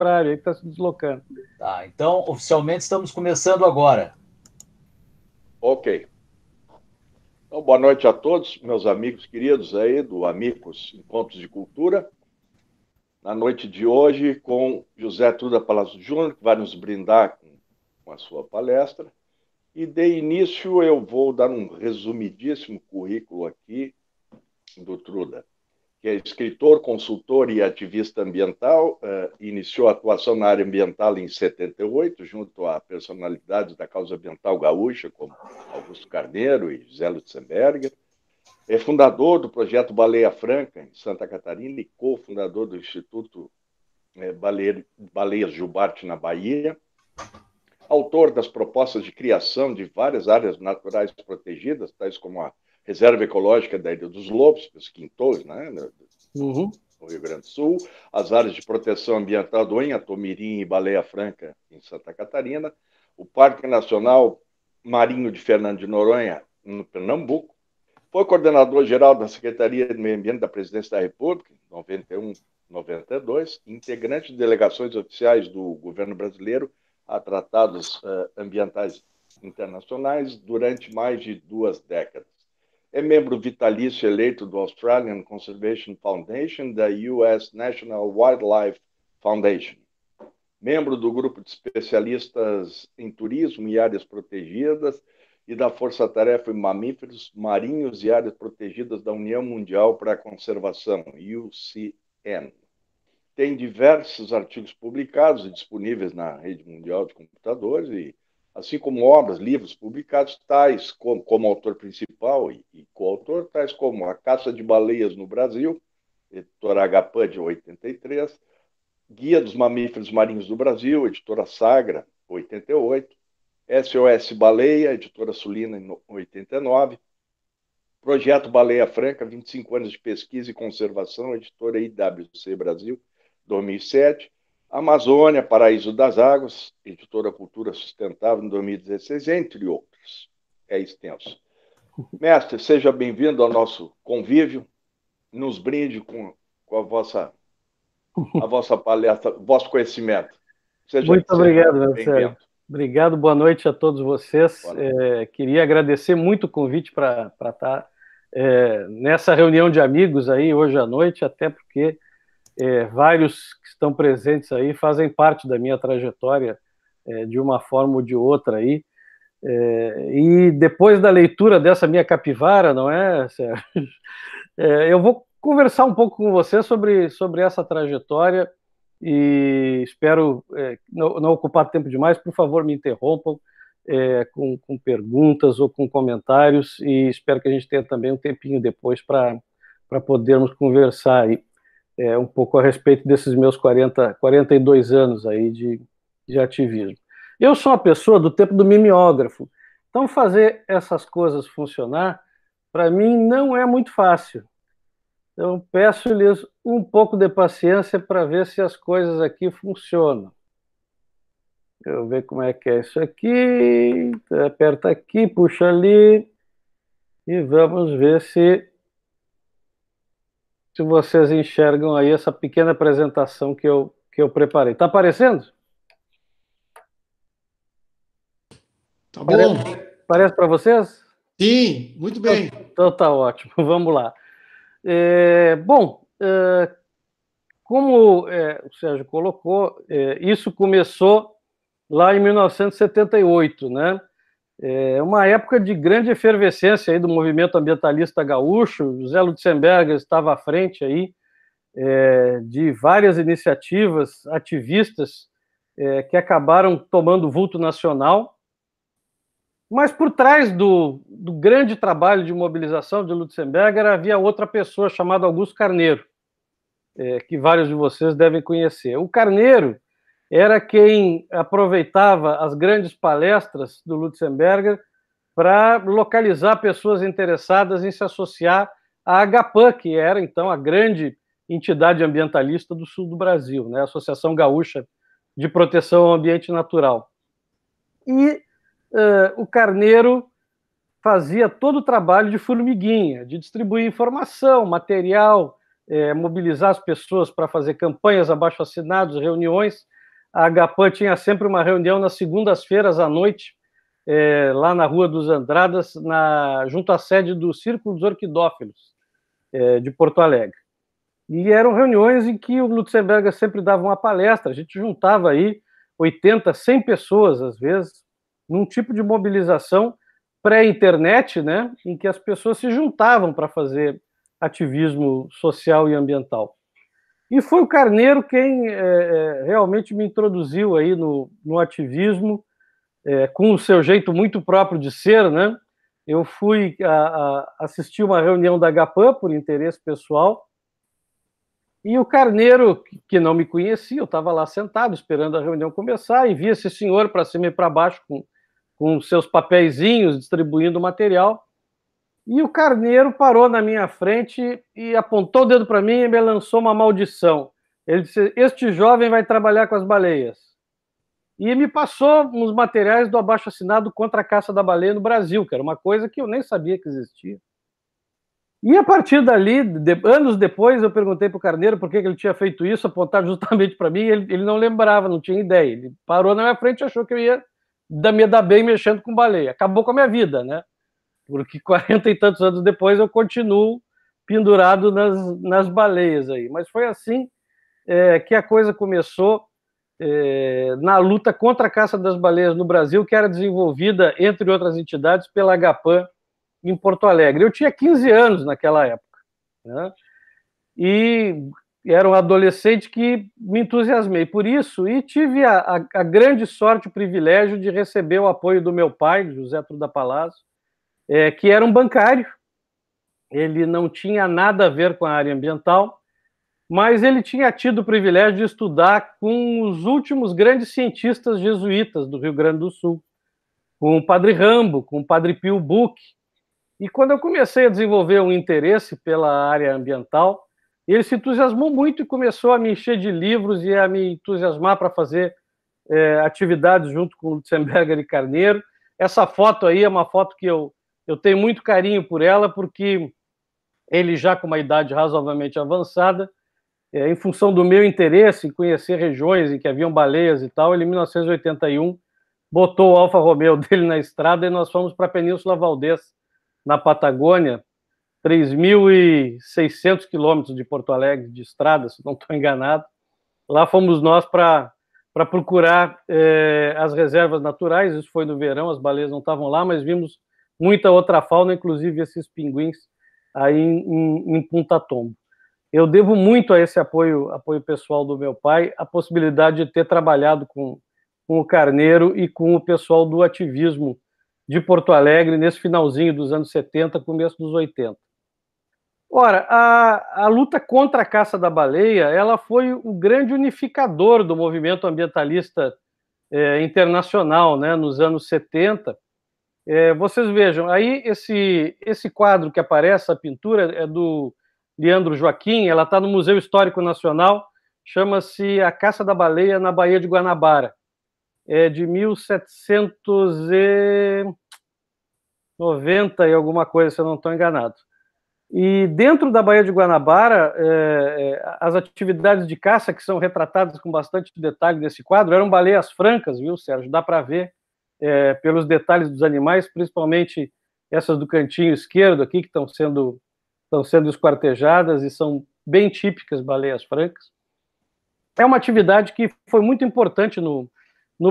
horário aí que está se deslocando. Tá, então, oficialmente estamos começando agora. Ok. Então, boa noite a todos, meus amigos queridos aí do Amigos Encontros de Cultura. Na noite de hoje, com José Truda Palazzo Júnior, que vai nos brindar com a sua palestra. E de início, eu vou dar um resumidíssimo currículo aqui do Truda, que é escritor, consultor e ativista ambiental, iniciou a atuação na área ambiental em 78, junto a personalidades da causa ambiental gaúcha, como Augusto Carneiro e José Lutzenberger. É fundador do projeto Baleia Franca, em Santa Catarina, e cofundador do Instituto Baleias Jubarte, na Bahia. Autor das propostas de criação de várias áreas naturais protegidas, tais como a Reserva Ecológica da Ilha dos Lobos, os Quintões, né, no Rio Grande do Sul, as áreas de proteção ambiental do Inhatomirim e Baleia Franca, em Santa Catarina, o Parque Nacional Marinho de Fernando de Noronha, no Pernambuco. Foi coordenador-geral da Secretaria de Meio Ambiente da Presidência da República, em 91, 92, integrante de delegações oficiais do governo brasileiro a tratados ambientais internacionais durante mais de 2 décadas. É membro vitalício eleito do Australian Conservation Foundation, da US National Wildlife Foundation. Membro do grupo de especialistas em turismo e áreas protegidas e da Força Tarefa em Mamíferos Marinhos e Áreas Protegidas da União Mundial para a Conservação, UCN. Tem diversos artigos publicados e disponíveis na rede mundial de computadores, e, assim como obras, livros publicados, tais como autor principal e coautor, tais como A Caça de Baleias no Brasil, editora HPAN de 83, Guia dos Mamíferos Marinhos do Brasil, editora Sagra, 88, SOS Baleia, editora Sulina, em 89, Projeto Baleia Franca, 25 anos de pesquisa e conservação, editora IWC Brasil, 2007, Amazônia, Paraíso das Águas, editora Cultura Sustentável, em 2016, entre outros. É extenso. Mestre, seja bem-vindo ao nosso convívio, nos brinde com a vossa palestra, vosso conhecimento. Muito Seja obrigado, meu bem-vindo. Sérgio. Obrigado, boa noite a todos vocês. Queria agradecer muito o convite para estar nessa reunião de amigos aí hoje à noite, até porque vários que estão presentes aí fazem parte da minha trajetória de uma forma ou de outra aí. E depois da leitura dessa minha capivara, não é, Sérgio? Eu vou conversar um pouco com você sobre essa trajetória e espero não ocupar tempo demais. Por favor, me interrompam com perguntas ou com comentários, e espero que a gente tenha também um tempinho depois para podermos conversar aí, um pouco a respeito desses meus 42 anos aí de ativismo. Eu sou uma pessoa do tempo do mimeógrafo, então fazer essas coisas funcionar, para mim, não é muito fácil. Então, peço-lhes um pouco de paciência para ver se as coisas aqui funcionam. Eu ver como é que é isso aqui. Aperta aqui, puxa ali. E vamos ver se vocês enxergam aí essa pequena apresentação que eu preparei. Está aparecendo? Tá bom. Parece para vocês? Sim, muito bem. Então tá ótimo. Vamos lá. Bom, como o Sérgio colocou, isso começou lá em 1978, né? Uma época de grande efervescência aí do movimento ambientalista gaúcho. José Lutzenberger estava à frente aí de várias iniciativas ativistas que acabaram tomando vulto nacional. Mas por trás do grande trabalho de mobilização de Lutzenberger havia outra pessoa chamada Augusto Carneiro, que vários de vocês devem conhecer. O Carneiro era quem aproveitava as grandes palestras do Lutzenberger para localizar pessoas interessadas em se associar à AGAPAN, que era então a grande entidade ambientalista do sul do Brasil, né? A Associação Gaúcha de Proteção ao Ambiente Natural. E o Carneiro fazia todo o trabalho de formiguinha, de distribuir informação, material, mobilizar as pessoas para fazer campanhas, abaixo-assinados, reuniões. A Agapan tinha sempre uma reunião nas segundas-feiras à noite, lá na Rua dos Andradas, junto à sede do Círculo dos Orquidófilos, de Porto Alegre. E eram reuniões em que o Lutzenberger sempre dava uma palestra, a gente juntava aí 80, 100 pessoas, às vezes, num tipo de mobilização pré-internet, né, em que as pessoas se juntavam para fazer ativismo social e ambiental. E foi o Carneiro quem realmente me introduziu aí no ativismo, com o seu jeito muito próprio de ser, né? Eu fui assistir uma reunião da Agapan por interesse pessoal, e o Carneiro, que não me conhecia, eu estava lá sentado esperando a reunião começar, e vi esse senhor para cima e para baixo com seus papeizinhos, distribuindo material, e o Carneiro parou na minha frente e apontou o dedo para mim e me lançou uma maldição. Ele disse: este jovem vai trabalhar com as baleias. E me passou uns materiais do abaixo-assinado contra a caça da baleia no Brasil, que era uma coisa que eu nem sabia que existia. E a partir dali, anos depois, eu perguntei para o Carneiro por que ele tinha feito isso, apontado justamente para mim, e ele não lembrava, não tinha ideia. Ele parou na minha frente e achou que eu ia me dar bem mexendo com baleia. Acabou com a minha vida, né? Porque 40 e tantos anos depois eu continuo pendurado nas baleias aí. Mas foi assim que a coisa começou na luta contra a caça das baleias no Brasil, que era desenvolvida, entre outras entidades, pela Agapan em Porto Alegre. Eu tinha 15 anos naquela época, né? E era um adolescente que me entusiasmei por isso, e tive a grande sorte, o privilégio de receber o apoio do meu pai, José Truda Palazzo, que era um bancário. Ele não tinha nada a ver com a área ambiental, mas ele tinha tido o privilégio de estudar com os últimos grandes cientistas jesuítas do Rio Grande do Sul, com o Padre Rambo, com o Padre Pio Buch. E quando eu comecei a desenvolver um interesse pela área ambiental, ele se entusiasmou muito e começou a me encher de livros e a me entusiasmar para fazer atividades junto com o Lutzenberger e Carneiro. Essa foto aí é uma foto que eu tenho muito carinho por ela, porque ele já com uma idade razoavelmente avançada, em função do meu interesse em conhecer regiões em que haviam baleias e tal, ele, em 1981, botou o Alfa Romeo dele na estrada e nós fomos para a Península Valdez, na Patagônia, 3.600 quilômetros de Porto Alegre de estrada, se não estou enganado. Lá fomos nós para procurar as reservas naturais. Isso foi no verão, as baleias não estavam lá, mas vimos muita outra fauna, inclusive esses pinguins aí em Punta Tombo. Eu devo muito a esse apoio pessoal do meu pai, a possibilidade de ter trabalhado com o Carneiro e com o pessoal do ativismo de Porto Alegre nesse finalzinho dos anos 70, começo dos 80. Ora, a luta contra a caça da baleia, ela foi o grande unificador do movimento ambientalista internacional, né, nos anos 70. Vocês vejam, aí esse quadro que aparece, a pintura, é do Leandro Joaquim, ela está no Museu Histórico Nacional, chama-se A Caça da Baleia na Baía de Guanabara. É de 1790 e alguma coisa, se eu não estou enganado. E dentro da Baía de Guanabara, as atividades de caça, que são retratadas com bastante detalhe nesse quadro, eram baleias francas, viu, Sérgio? Dá para ver pelos detalhes dos animais, principalmente essas do cantinho esquerdo aqui, que estão sendo esquartejadas e são bem típicas baleias francas. É uma atividade que foi muito importante no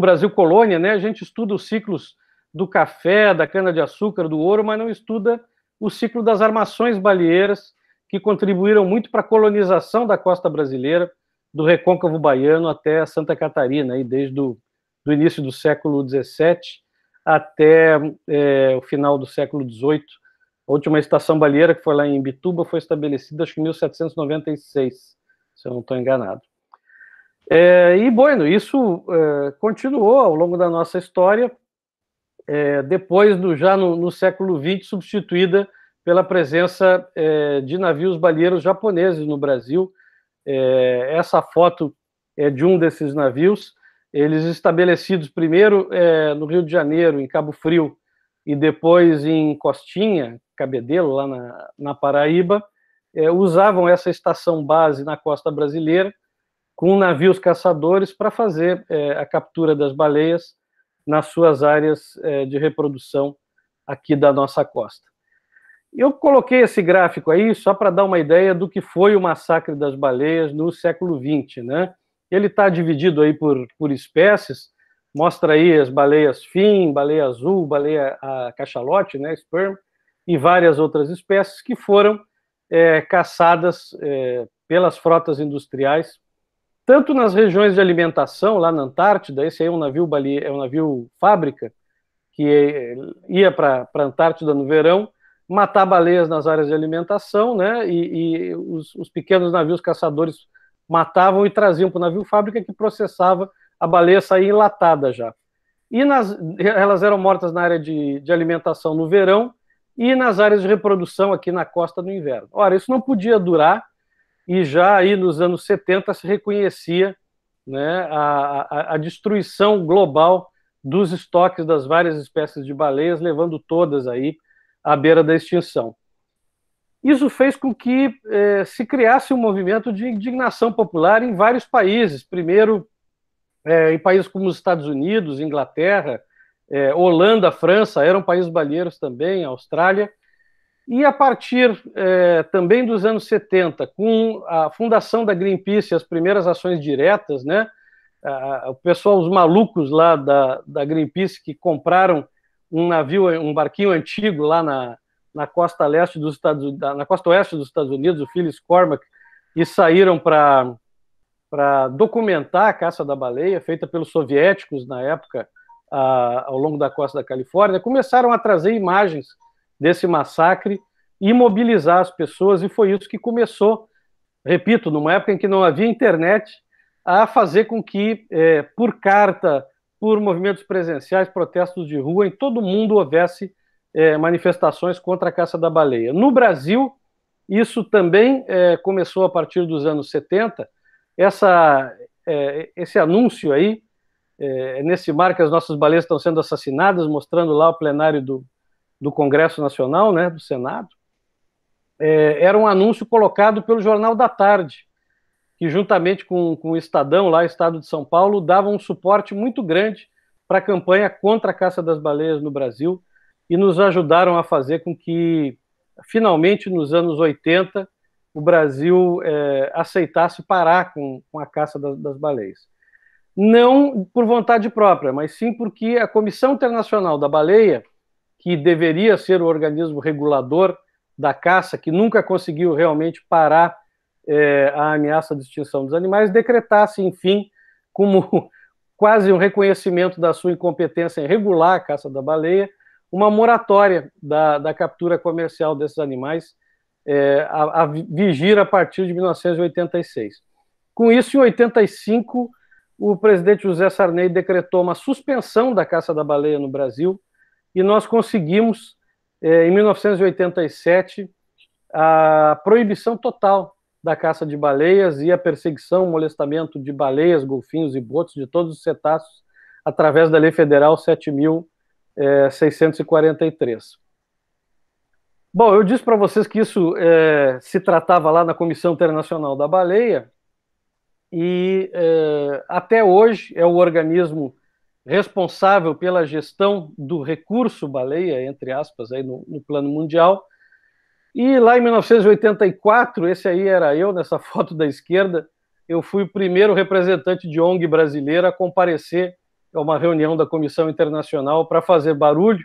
Brasil colônia, né? A gente estuda os ciclos do café, da cana-de-açúcar, do ouro, mas não estuda o ciclo das armações baleeiras, que contribuíram muito para a colonização da costa brasileira, do recôncavo baiano até Santa Catarina, aí desde do início do século XVII até o final do século XVIII. A última estação baleeira, que foi lá em Imbituba, foi estabelecida, acho que em 1796, se eu não estou enganado. E, bueno, isso continuou ao longo da nossa história, depois, já no século XX, substituída pela presença de navios baleeiros japoneses no Brasil. Essa foto é de um desses navios, eles estabelecidos primeiro no Rio de Janeiro, em Cabo Frio, e depois em Costinha, Cabedelo, lá na Paraíba, usavam essa estação base na costa brasileira com navios caçadores para fazer a captura das baleias nas suas áreas de reprodução aqui da nossa costa. Eu coloquei esse gráfico aí só para dar uma ideia do que foi o massacre das baleias no século XX, né? Ele está dividido aí por espécies, mostra aí as baleias fin, baleia azul, baleia cachalote, né, sperm, e várias outras espécies que foram caçadas pelas frotas industriais, tanto nas regiões de alimentação, lá na Antártida. Esse aí é um navio fábrica, que ia para a Antártida no verão, matar baleias nas áreas de alimentação, né? E os pequenos navios caçadores matavam e traziam para o navio fábrica, que processava a baleia, saía enlatada já. E elas eram mortas na área de alimentação no verão e nas áreas de reprodução aqui na costa no inverno. Ora, isso não podia durar, e já aí nos anos 70 se reconhecia, né, a destruição global dos estoques das várias espécies de baleias, levando todas aí à beira da extinção. Isso fez com que se criasse um movimento de indignação popular em vários países. Primeiro, em países como os Estados Unidos, Inglaterra, Holanda, França, eram países baleeiros também, Austrália. E a partir também dos anos 70, com a fundação da Greenpeace, as primeiras ações diretas, né? O pessoal, os malucos lá da Greenpeace, que compraram um barquinho antigo lá na costa leste dos Estados Unidos, na costa oeste dos Estados Unidos, o Phyllis Cormack, e saíram para documentar a caça da baleia, feita pelos soviéticos na época, ao longo da costa da Califórnia, começaram a trazer imagens desse massacre e mobilizar as pessoas, e foi isso que começou, repito, numa época em que não havia internet, a fazer com que, por carta, por movimentos presenciais, protestos de rua, em todo mundo houvesse manifestações contra a caça da baleia. No Brasil, isso também começou a partir dos anos 70, esse anúncio aí, nesse mar que as nossas baleias estão sendo assassinadas, mostrando lá o plenário do Congresso Nacional, né, do Senado, era um anúncio colocado pelo Jornal da Tarde, que juntamente com o Estadão, lá, Estado de São Paulo, dava um suporte muito grande para a campanha contra a caça das baleias no Brasil, e nos ajudaram a fazer com que, finalmente, nos anos 80, o Brasil aceitasse parar com a caça das baleias. Não por vontade própria, mas sim porque a Comissão Internacional da Baleia, que deveria ser o organismo regulador da caça, que nunca conseguiu realmente parar a ameaça de extinção dos animais, decretasse, enfim, como quase um reconhecimento da sua incompetência em regular a caça da baleia, uma moratória da captura comercial desses animais, a vigir a partir de 1986. Com isso, em 85, o presidente José Sarney decretou uma suspensão da caça da baleia no Brasil, e nós conseguimos, em 1987, a proibição total da caça de baleias e a perseguição, molestamento de baleias, golfinhos e botos, de todos os cetáceos, através da Lei Federal 7.643. Bom, eu disse para vocês que isso se tratava lá na Comissão Internacional da Baleia, e até hoje é o organismo responsável pela gestão do recurso baleia, entre aspas, aí no plano mundial. E lá em 1984, esse aí era eu, nessa foto da esquerda, eu fui o primeiro representante de ONG brasileira a comparecer a uma reunião da Comissão Internacional para fazer barulho.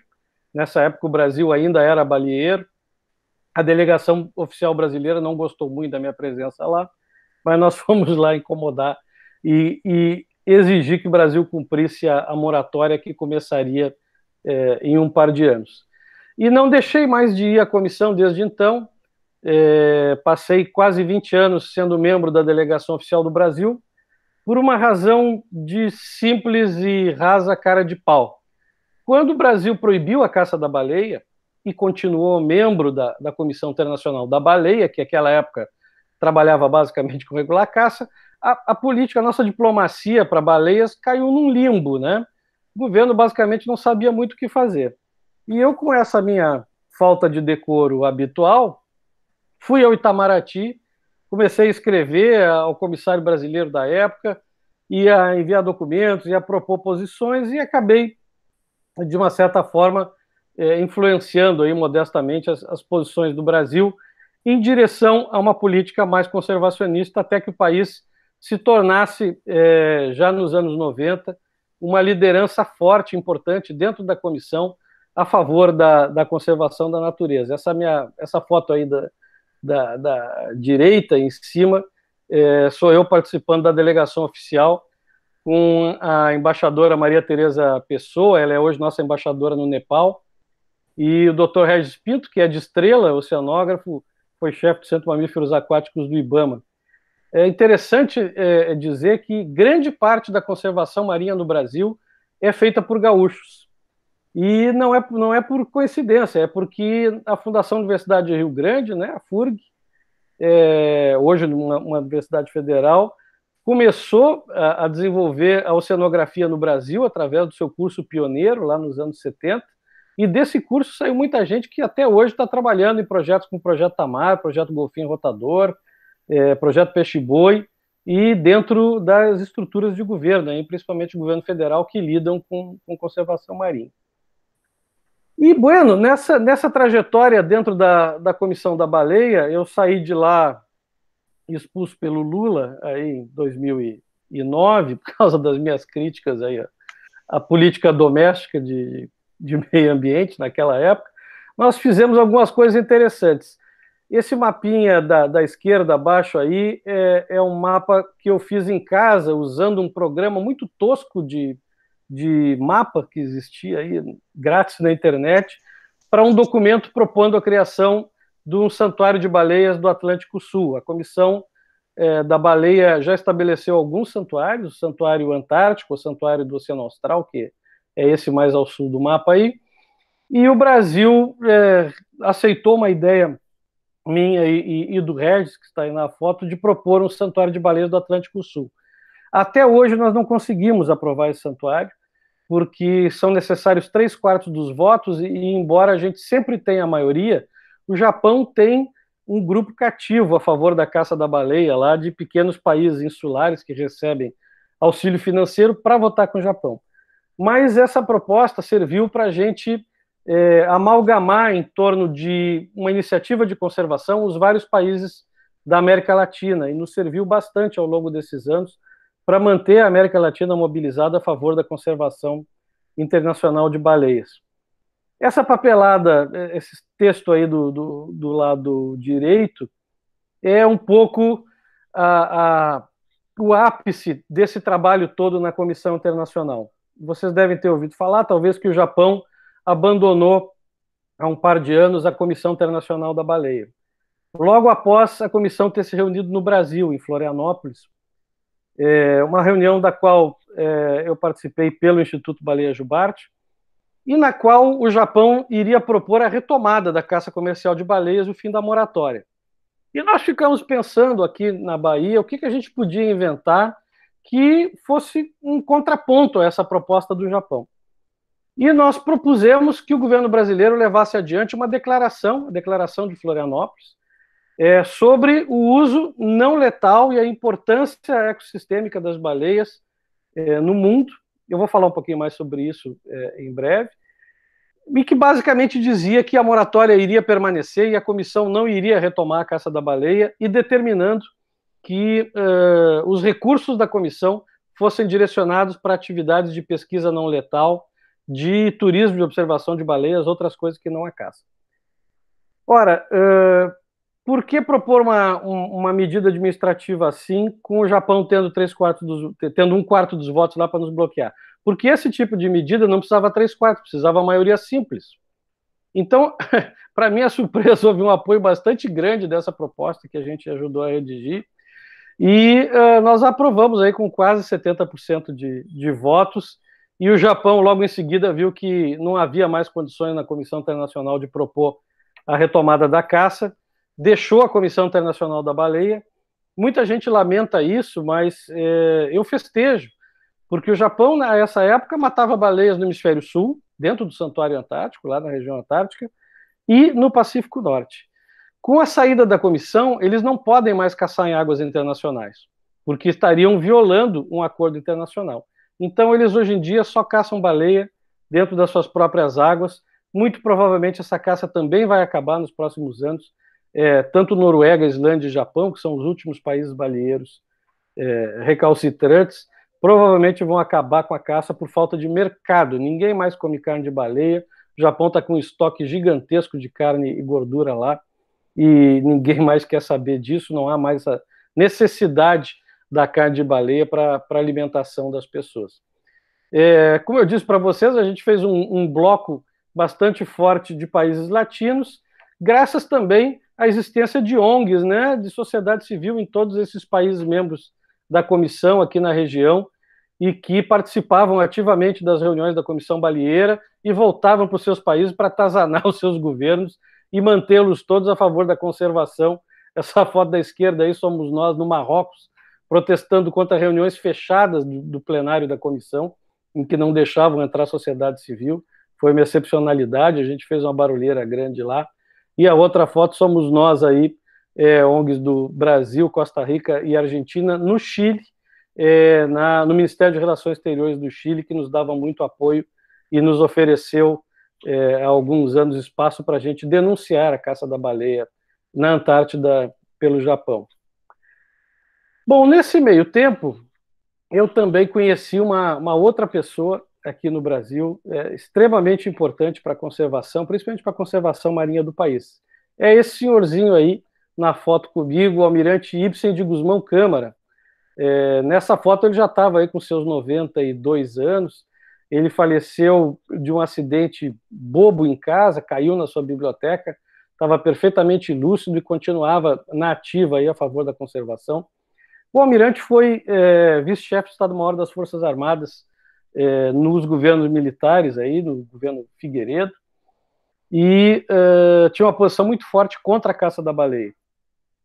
Nessa época o Brasil ainda era baleeiro, a delegação oficial brasileira não gostou muito da minha presença lá, mas nós fomos lá incomodar e exigir que o Brasil cumprisse a moratória que começaria em um par de anos. E não deixei mais de ir à comissão desde então, passei quase 20 anos sendo membro da delegação oficial do Brasil, por uma razão de simples e rasa cara de pau. Quando o Brasil proibiu a caça da baleia, e continuou membro da Comissão Internacional da Baleia, que naquela época trabalhava basicamente com regular a caça, a política, a nossa diplomacia para baleias caiu num limbo, né? O governo basicamente não sabia muito o que fazer. E eu, com essa minha falta de decoro habitual, fui ao Itamaraty, comecei a escrever ao comissário brasileiro da época, ia enviar documentos, ia propor posições e acabei, de uma certa forma, influenciando aí modestamente as posições do Brasil em direção a uma política mais conservacionista, até que o país se tornasse, já nos anos 90, uma liderança forte, importante dentro da comissão a favor da conservação da natureza. Essa foto aí da direita em cima sou eu participando da delegação oficial com a embaixadora Maria Tereza Pessoa, ela é hoje nossa embaixadora no Nepal, e o Dr. Regis Pinto, que é de Estrela, oceanógrafo, foi chefe do Centro de Mamíferos Aquáticos do IBAMA. É interessante dizer que grande parte da conservação marinha no Brasil é feita por gaúchos. E não é por coincidência, é porque a Fundação Universidade de Rio Grande, né, a FURG, hoje uma universidade federal, começou a desenvolver a oceanografia no Brasil através do seu curso pioneiro, lá nos anos 70, e desse curso saiu muita gente que até hoje está trabalhando em projetos como o Projeto Tamar, Projeto Golfinho Rotador, Projeto Peixe-Boi, e dentro das estruturas de governo, principalmente o governo federal, que lidam com conservação marinha. E, bueno, nessa trajetória dentro da Comissão da Baleia, eu saí de lá expulso pelo Lula aí em 2009, por causa das minhas críticas aí à política doméstica de meio ambiente naquela época. Nós fizemos algumas coisas interessantes. Esse mapinha da esquerda abaixo aí é um mapa que eu fiz em casa, usando um programa muito tosco de mapa que existia aí, grátis na internet, para um documento propondo a criação de um santuário de baleias do Atlântico Sul. A Comissão da Baleia já estabeleceu alguns santuários, o Santuário Antártico, o Santuário do Oceano Austral, que é esse mais ao sul do mapa aí, e o Brasil aceitou uma ideia minha e do Regis, que está aí na foto, de propor um santuário de baleias do Atlântico Sul. Até hoje nós não conseguimos aprovar esse santuário, porque são necessários 3/4 dos votos, e embora a gente sempre tenha a maioria, o Japão tem um grupo cativo a favor da caça da baleia, lá de pequenos países insulares que recebem auxílio financeiro para votar com o Japão. Mas essa proposta serviu para a gente amalgamar em torno de uma iniciativa de conservação os vários países da América Latina, e nos serviu bastante ao longo desses anos para manter a América Latina mobilizada a favor da conservação internacional de baleias. Essa papelada, esse texto aí do lado direito, é um pouco o ápice desse trabalho todo na Comissão Internacional. Vocês devem ter ouvido falar, talvez, que o Japão abandonou há um par de anos a Comissão Internacional da Baleia. Logo após a comissão ter se reunido no Brasil, em Florianópolis, uma reunião da qual eu participei pelo Instituto Baleia Jubarte, e na qual o Japão iria propor a retomada da caça comercial de baleias e o fim da moratória. E nós ficamos pensando aqui na Bahia o que a gente podia inventar que fosse um contraponto a essa proposta do Japão. E nós propusemos que o governo brasileiro levasse adiante uma declaração, a Declaração de Florianópolis, sobre o uso não letal e a importância ecossistêmica das baleias no mundo. Eu vou falar um pouquinho mais sobre isso em breve, e que basicamente dizia que a moratória iria permanecer e a comissão não iria retomar a caça da baleia, e determinando que os recursos da comissão fossem direcionados para atividades de pesquisa não letal, de turismo de observação de baleias, outras coisas que não a caça. Ora, por que propor uma medida administrativa assim, com o Japão tendo 1/4 dos votos lá para nos bloquear? Porque esse tipo de medida não precisava 3/4, precisava maioria simples. Então, para minha surpresa, houve um apoio bastante grande dessa proposta que a gente ajudou a redigir, e nós aprovamos aí com quase 70% de votos, e o Japão logo em seguida viu que não havia mais condições na Comissão Internacional de propor a retomada da caça, deixou a Comissão Internacional da Baleia. Muita gente lamenta isso, mas eu festejo, porque o Japão, nessa época, matava baleias no Hemisfério Sul, dentro do Santuário Antártico, lá na região Antártica, e no Pacífico Norte. Com a saída da comissão, eles não podem mais caçar em águas internacionais, porque estariam violando um acordo internacional. Então, eles hoje em dia só caçam baleia dentro das suas próprias águas. Muito provavelmente essa caça também vai acabar nos próximos anos. Tanto Noruega, Islândia e Japão, que são os últimos países baleeiros recalcitrantes, provavelmente vão acabar com a caça por falta de mercado. Ninguém mais come carne de baleia. O Japão está com um estoque gigantesco de carne e gordura lá, e ninguém mais quer saber disso. Não há mais a necessidade da carne de baleia para a alimentação das pessoas. Como eu disse para vocês, a gente fez um bloco bastante forte de países latinos, graças também à existência de ONGs, né, de sociedade civil em todos esses países membros da comissão aqui na região, e que participavam ativamente das reuniões da Comissão Baleeira e voltavam para os seus países para atazanar os seus governos e mantê-los todos a favor da conservação. Essa foto da esquerda aí somos nós no Marrocos, protestando contra reuniões fechadas do plenário da comissão, em que não deixavam entrar a sociedade civil. Foi uma excepcionalidade, a gente fez uma barulheira grande lá. E a outra foto somos nós aí, ONGs do Brasil, Costa Rica e Argentina, no Chile, no Ministério de Relações Exteriores do Chile, que nos dava muito apoio e nos ofereceu há alguns anos espaço para a gente denunciar a caça da baleia na Antártida pelo Japão. Bom, nesse meio tempo, eu também conheci uma outra pessoa aqui no Brasil, extremamente importante para a conservação, principalmente para a conservação marinha do país. É esse senhorzinho aí, na foto comigo, o almirante Ibsen de Gusmão Câmara. Nessa foto ele já estava aí com seus 92 anos, ele faleceu de um acidente bobo em casa, caiu na sua biblioteca, estava perfeitamente lúcido e continuava na ativa aí a favor da conservação. O almirante foi vice-chefe de Estado-Maior das Forças Armadas nos governos militares, aí, no governo Figueiredo, e tinha uma posição muito forte contra a caça da baleia.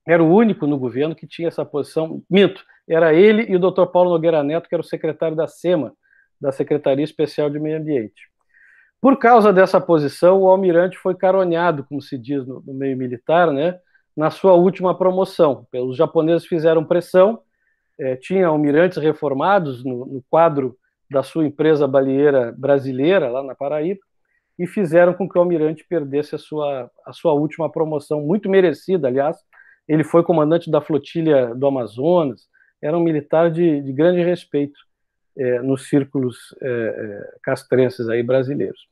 Era o único no governo que tinha essa posição. Minto, era ele e o Dr. Paulo Nogueira Neto, que era o secretário da SEMA, da Secretaria Especial de Meio Ambiente. Por causa dessa posição, o almirante foi caroneado, como se diz no meio militar, né, na sua última promoção. Os japoneses fizeram pressão, tinha almirantes reformados no quadro da sua empresa baleeira brasileira, lá na Paraíba, e fizeram com que o almirante perdesse a sua última promoção, muito merecida, aliás. Ele foi comandante da flotilha do Amazonas, era um militar de grande respeito nos círculos castrenses aí brasileiros.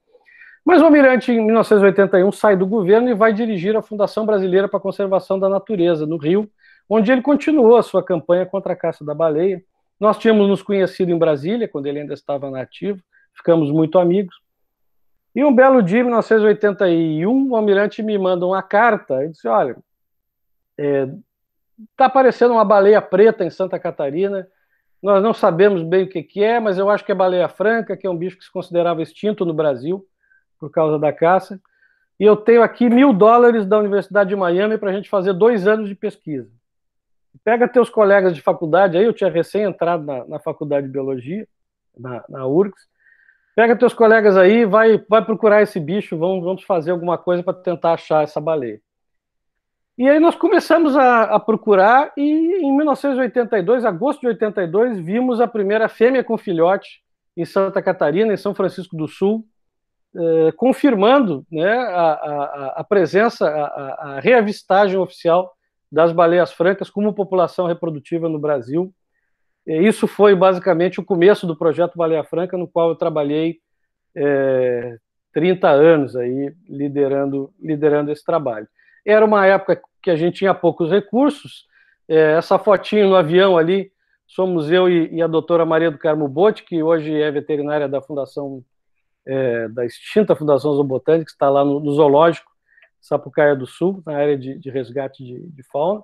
Mas o almirante, em 1981, sai do governo e vai dirigir a Fundação Brasileira para a Conservação da Natureza, no Rio, onde ele continuou a sua campanha contra a caça da baleia. Nós tínhamos nos conhecido em Brasília, quando ele ainda estava na ativa, ficamos muito amigos. E um belo dia, em 1981, o almirante me manda uma carta e disse: olha, está aparecendo uma baleia preta em Santa Catarina, nós não sabemos bem o que é, mas eu acho que é baleia franca, que é um bicho que se considerava extinto no Brasil por causa da caça, e eu tenho aqui $1.000 da Universidade de Miami para a gente fazer 2 anos de pesquisa. Pega teus colegas de faculdade aí, eu tinha recém entrado na faculdade de biologia, na URGS, pega teus colegas aí, vai procurar esse bicho, vamos fazer alguma coisa para tentar achar essa baleia. E aí nós começamos a procurar, e em 1982, agosto de 82, vimos a primeira fêmea com filhote em Santa Catarina, em São Francisco do Sul, confirmando, né, a presença, a reavistagem oficial das baleias francas como população reprodutiva no Brasil. Isso foi basicamente o começo do projeto Baleia Franca, no qual eu trabalhei 30 anos aí, liderando esse trabalho. Era uma época que a gente tinha poucos recursos. Essa fotinho no avião ali, somos eu e a doutora Maria do Carmo Botti, que hoje é veterinária da Fundação, da extinta Fundação Zoobotânica, que está lá no Zoológico Sapucaia do Sul, na área de resgate de fauna.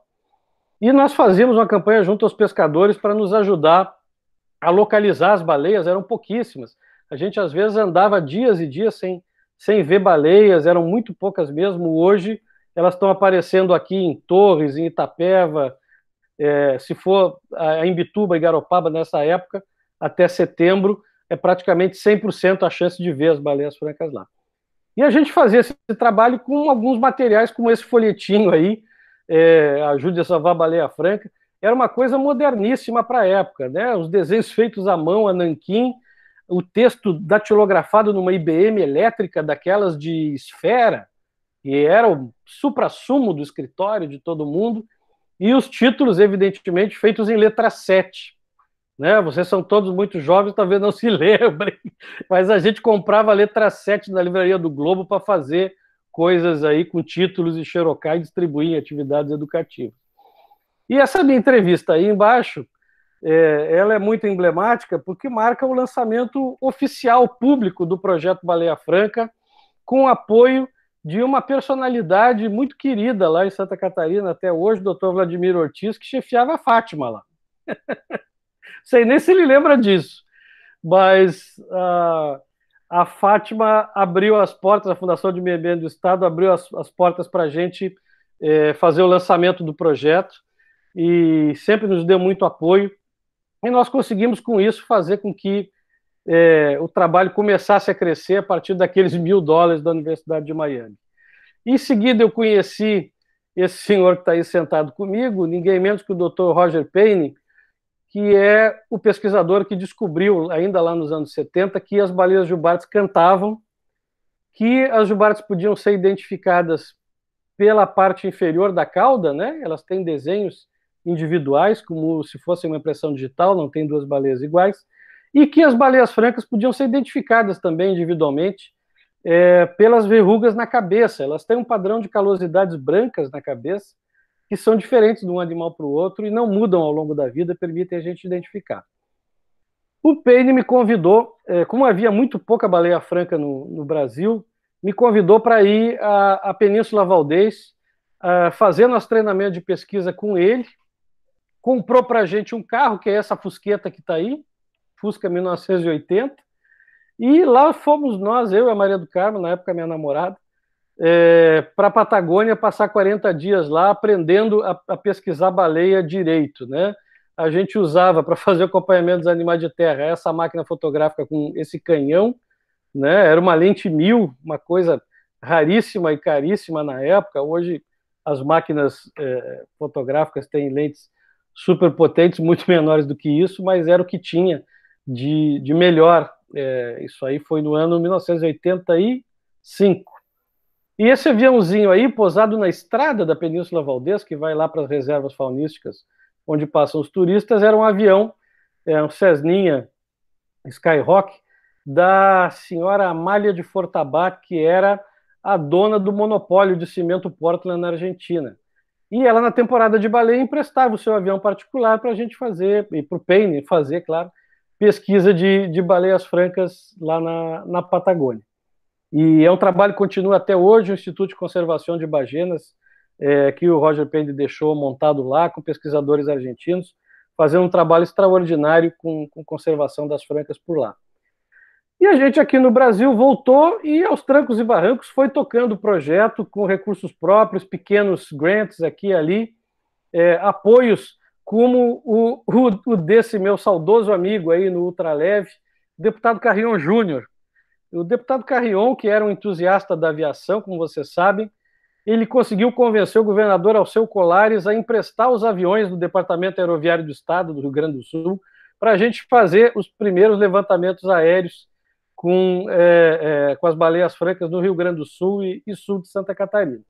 E nós fazíamos uma campanha junto aos pescadores para nos ajudar a localizar as baleias. Eram pouquíssimas. A gente, às vezes, andava dias e dias sem ver baleias, eram muito poucas mesmo. Hoje, elas estão aparecendo aqui em Torres, em Itapeva, se for em Imbituba e Garopaba nessa época, até setembro, é praticamente 100% a chance de ver as baleias francas lá. E a gente fazia esse trabalho com alguns materiais, como esse folhetinho aí, Ajude a Salvar a Baleia Franca. Era uma coisa moderníssima para a época, né? Os desenhos feitos à mão, a nanquim, o texto datilografado numa IBM elétrica, daquelas de esfera, que era o suprassumo do escritório de todo mundo, e os títulos, evidentemente, feitos em letra 7. Né? Vocês são todos muito jovens, talvez não se lembrem, mas a gente comprava a letra 7 na Livraria do Globo para fazer coisas aí com títulos e xerocar e distribuir em atividades educativas. E essa minha entrevista aí embaixo, ela é muito emblemática porque marca o lançamento oficial público do projeto Baleia Franca, com o apoio de uma personalidade muito querida lá em Santa Catarina até hoje, o doutor Vladimir Ortiz, que chefiava a Fátima lá. Sei nem se ele lembra disso, mas a Fátima abriu as portas, a Fundação de Meio Ambiente do Estado abriu as portas para a gente fazer o lançamento do projeto e sempre nos deu muito apoio. E nós conseguimos, com isso, fazer com que o trabalho começasse a crescer a partir daqueles $1.000 da Universidade de Miami. Em seguida, eu conheci esse senhor que está aí sentado comigo, ninguém menos que o Dr. Roger Payne, que é o pesquisador que descobriu, ainda lá nos anos 70, que as baleias jubartes cantavam, que as jubartes podiam ser identificadas pela parte inferior da cauda, né? Elas têm desenhos individuais, como se fosse uma impressão digital, não tem duas baleias iguais, e que as baleias francas podiam ser identificadas também individualmente pelas verrugas na cabeça. Elas têm um padrão de calosidades brancas na cabeça, que são diferentes de um animal para o outro e não mudam ao longo da vida, permitem a gente identificar. O Payne me convidou, como havia muito pouca baleia franca no Brasil, me convidou para ir à Península Valdez, fazer nosso treinamento de pesquisa com ele, comprou para a gente um carro, que é essa Fusqueta que está aí, Fusca 1980, e lá fomos nós, eu e a Maria do Carmo, na época minha namorada, para a Patagônia, passar 40 dias lá aprendendo a pesquisar baleia direito, né? A gente usava para fazer acompanhamento dos animais de terra essa máquina fotográfica com esse canhão, né? Era uma lente 1000, uma coisa raríssima e caríssima na época. Hoje as máquinas fotográficas têm lentes super potentes, muito menores do que isso, mas era o que tinha de melhor. Isso aí foi no ano 1985. E esse aviãozinho aí, pousado na estrada da Península Valdez, que vai lá para as reservas faunísticas, onde passam os turistas, era um avião, um Cessninha Skyhawk, da senhora Amália de Fortabat, que era a dona do monopólio de cimento Portland na Argentina. E ela, na temporada de baleia, emprestava o seu avião particular para a gente fazer, e para o Payne fazer, claro, pesquisa de baleias francas lá na Patagônia. E é um trabalho que continua até hoje, o Instituto de Conservação de Bagenas, que o Roger Payne deixou montado lá, com pesquisadores argentinos, fazendo um trabalho extraordinário com conservação das francas por lá. E a gente aqui no Brasil voltou e, aos trancos e barrancos, foi tocando o projeto com recursos próprios, pequenos grants aqui e ali, apoios como o desse meu saudoso amigo aí no Ultraleve, o deputado Carrion Júnior. O deputado Carrion, que era um entusiasta da aviação, como vocês sabem, ele conseguiu convencer o governador Alceu Colares a emprestar os aviões do Departamento Aeroviário do Estado do Rio Grande do Sul para a gente fazer os primeiros levantamentos aéreos com as baleias francas no Rio Grande do Sul e sul de Santa Catarina.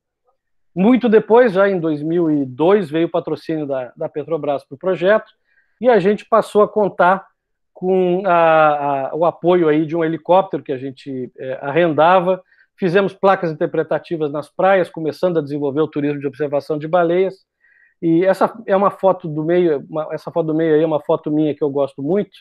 Muito depois, já em 2002, veio o patrocínio da Petrobras para o projeto e a gente passou a contar com o apoio aí de um helicóptero que a gente arrendava. Fizemos placas interpretativas nas praias, começando a desenvolver o turismo de observação de baleias. E essa é uma foto do meio, essa foto do meio aí é uma foto minha que eu gosto muito.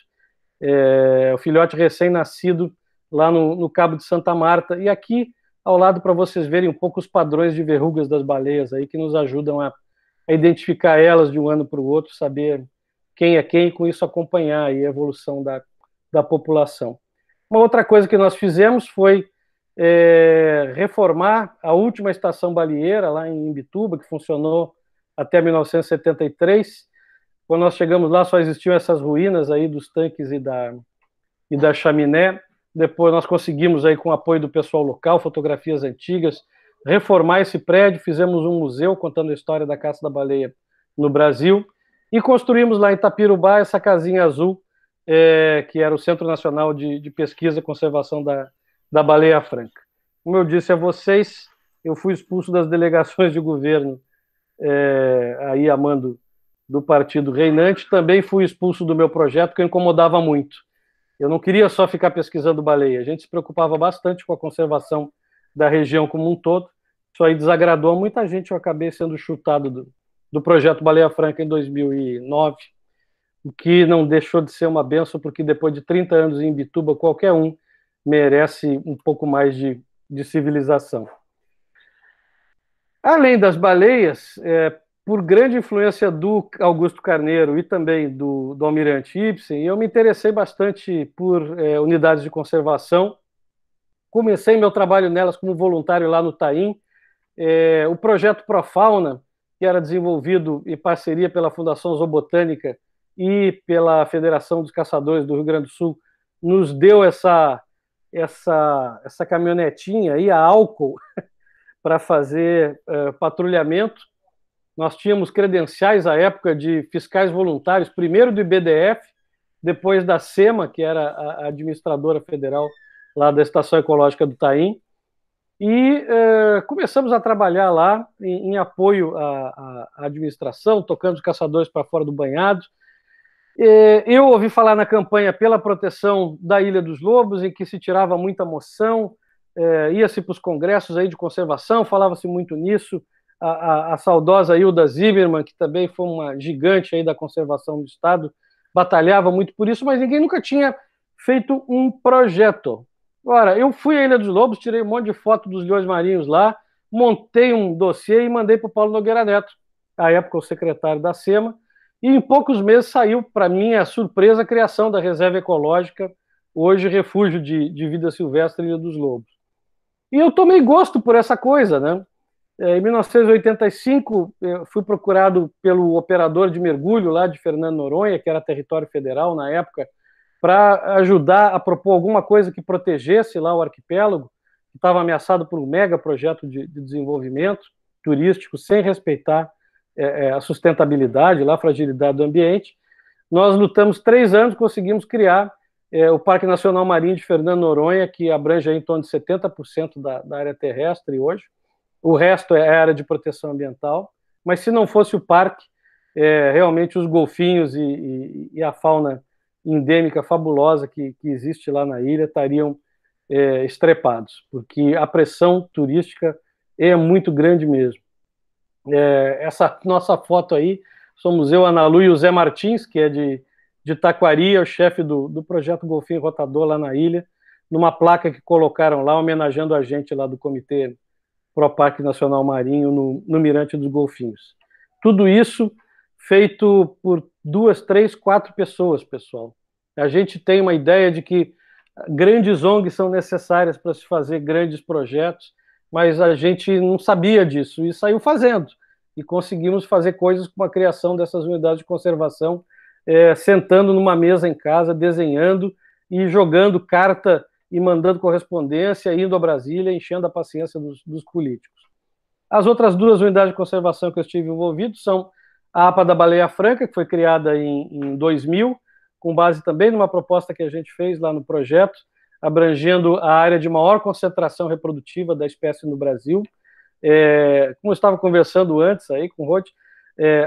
O filhote recém-nascido lá no Cabo de Santa Marta. E aqui, ao lado, para vocês verem um pouco os padrões de verrugas das baleias aí, que nos ajudam a identificar elas de um ano para o outro, saber quem é quem, e com isso acompanhar aí a evolução da população. Uma outra coisa que nós fizemos foi reformar a última estação baleeira lá em Imbituba, que funcionou até 1973. Quando nós chegamos lá, só existiam essas ruínas aí dos tanques e da chaminé. Depois nós conseguimos, aí, com o apoio do pessoal local, fotografias antigas, reformar esse prédio, fizemos um museu contando a história da caça da baleia no Brasil, e construímos lá em Itapirubá essa casinha azul, que era o Centro Nacional de Pesquisa e Conservação da Baleia Franca. Como eu disse a vocês, eu fui expulso das delegações de governo, aí a mando do partido reinante, também fui expulso do meu projeto, que eu incomodava muito. Eu não queria só ficar pesquisando baleia, a gente se preocupava bastante com a conservação da região como um todo. Isso aí desagradou a muita gente, eu acabei sendo chutado do projeto Baleia Franca em 2009, o que não deixou de ser uma benção, porque depois de 30 anos em Imbituba, qualquer um merece um pouco mais de civilização. Além das baleias, por grande influência do Augusto Carneiro e também do Almirante Ibsen, eu me interessei bastante por unidades de conservação. Comecei meu trabalho nelas como voluntário lá no Taim. O projeto Profauna, que era desenvolvido em parceria pela Fundação Zoobotânica e pela Federação dos Caçadores do Rio Grande do Sul, nos deu essa caminhonetinha aí, a álcool, para fazer patrulhamento. Nós tínhamos credenciais à época de fiscais voluntários, primeiro do IBDF, depois da SEMA, que era a administradora federal lá da Estação Ecológica do Taim, e começamos a trabalhar lá em apoio à administração, tocando os caçadores para fora do banhado. Eu ouvi falar na campanha pela proteção da Ilha dos Lobos, em que se tirava muita moção, ia-se para os congressos aí de conservação, falava-se muito nisso. A saudosa Hilda Zimmermann, que também foi uma gigante aí da conservação do Estado, batalhava muito por isso, mas ninguém nunca tinha feito um projeto. Ora, eu fui à Ilha dos Lobos, tirei um monte de foto dos leões marinhos lá, montei um dossiê e mandei para o Paulo Nogueira Neto, à época o secretário da SEMA, e em poucos meses saiu, para minha surpresa, a criação da Reserva Ecológica, hoje refúgio de vida silvestre Ilha dos Lobos. E eu tomei gosto por essa coisa, né? Em 1985, fui procurado pelo operador de mergulho lá de Fernando Noronha, que era território federal na época, para ajudar a propor alguma coisa que protegesse lá o arquipélago, que estava ameaçado por um mega projeto de desenvolvimento turístico, sem respeitar a sustentabilidade, lá, a fragilidade do ambiente. Nós lutamos 3 anos, conseguimos criar o Parque Nacional Marinho de Fernando Noronha, que abrange aí em torno de 70% da área terrestre hoje. O resto é área de proteção ambiental, mas se não fosse o parque, realmente os golfinhos e a fauna endêmica fabulosa que existe lá na ilha estariam estrepados, porque a pressão turística é muito grande mesmo. Essa nossa foto aí, somos eu, Ana Lu e o Zé Martins, que é de Taquari, é o chefe do projeto Golfinho Rotador lá na ilha, numa placa que colocaram lá, homenageando a gente lá do Comitê Pro Parque Nacional Marinho no Mirante dos Golfinhos. Tudo isso feito por 2, 3, 4 pessoas, pessoal. A gente tem uma ideia de que grandes ONGs são necessárias para se fazer grandes projetos, mas a gente não sabia disso e saiu fazendo. E conseguimos fazer coisas como a criação dessas unidades de conservação, sentando numa mesa em casa, desenhando e jogando carta e mandando correspondência, indo a Brasília, enchendo a paciência dos políticos. As outras 2 unidades de conservação que eu estive envolvido são a APA da Baleia Franca, que foi criada em 2000, com base também numa proposta que a gente fez lá no projeto, abrangendo a área de maior concentração reprodutiva da espécie no Brasil. Como eu estava conversando antes aí com o Roth,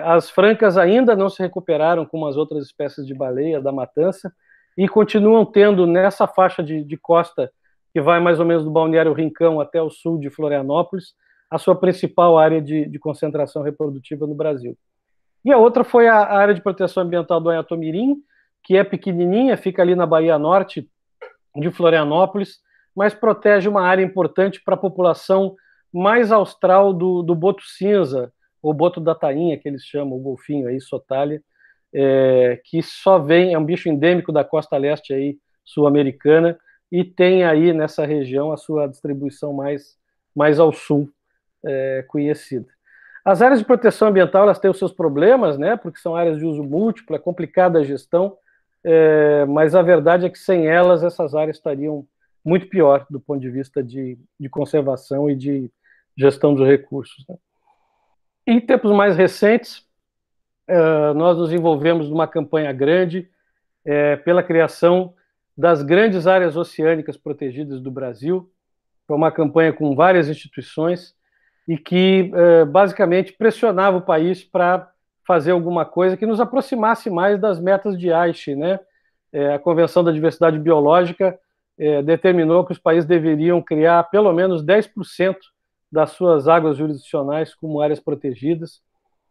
as francas ainda não se recuperaram como as outras espécies de baleia da matança, e continuam tendo nessa faixa de costa, que vai mais ou menos do Balneário Rincão até o sul de Florianópolis, a sua principal área de concentração reprodutiva no Brasil. E a outra foi a área de proteção ambiental do Anhatomirim, que é pequenininha, fica ali na Bahia Norte de Florianópolis, mas protege uma área importante para a população mais austral do boto cinza, ou boto da tainha, que eles chamam, o golfinho aí, sotália, que só vem, é um bicho endêmico da costa leste aí, sul-americana, e tem aí nessa região a sua distribuição mais ao sul conhecida. As áreas de proteção ambiental, elas têm os seus problemas, né, porque são áreas de uso múltiplo, é complicada a gestão, mas a verdade é que sem elas, essas áreas estariam muito pior do ponto de vista de conservação e de gestão dos recursos, né? Em tempos mais recentes, nós nos envolvemos numa campanha grande pela criação das grandes áreas oceânicas protegidas do Brasil. Foi uma campanha com várias instituições e que basicamente pressionava o país para fazer alguma coisa que nos aproximasse mais das metas de Aichi, né? A Convenção da Diversidade Biológica determinou que os países deveriam criar pelo menos 10% das suas águas jurisdicionais como áreas protegidas,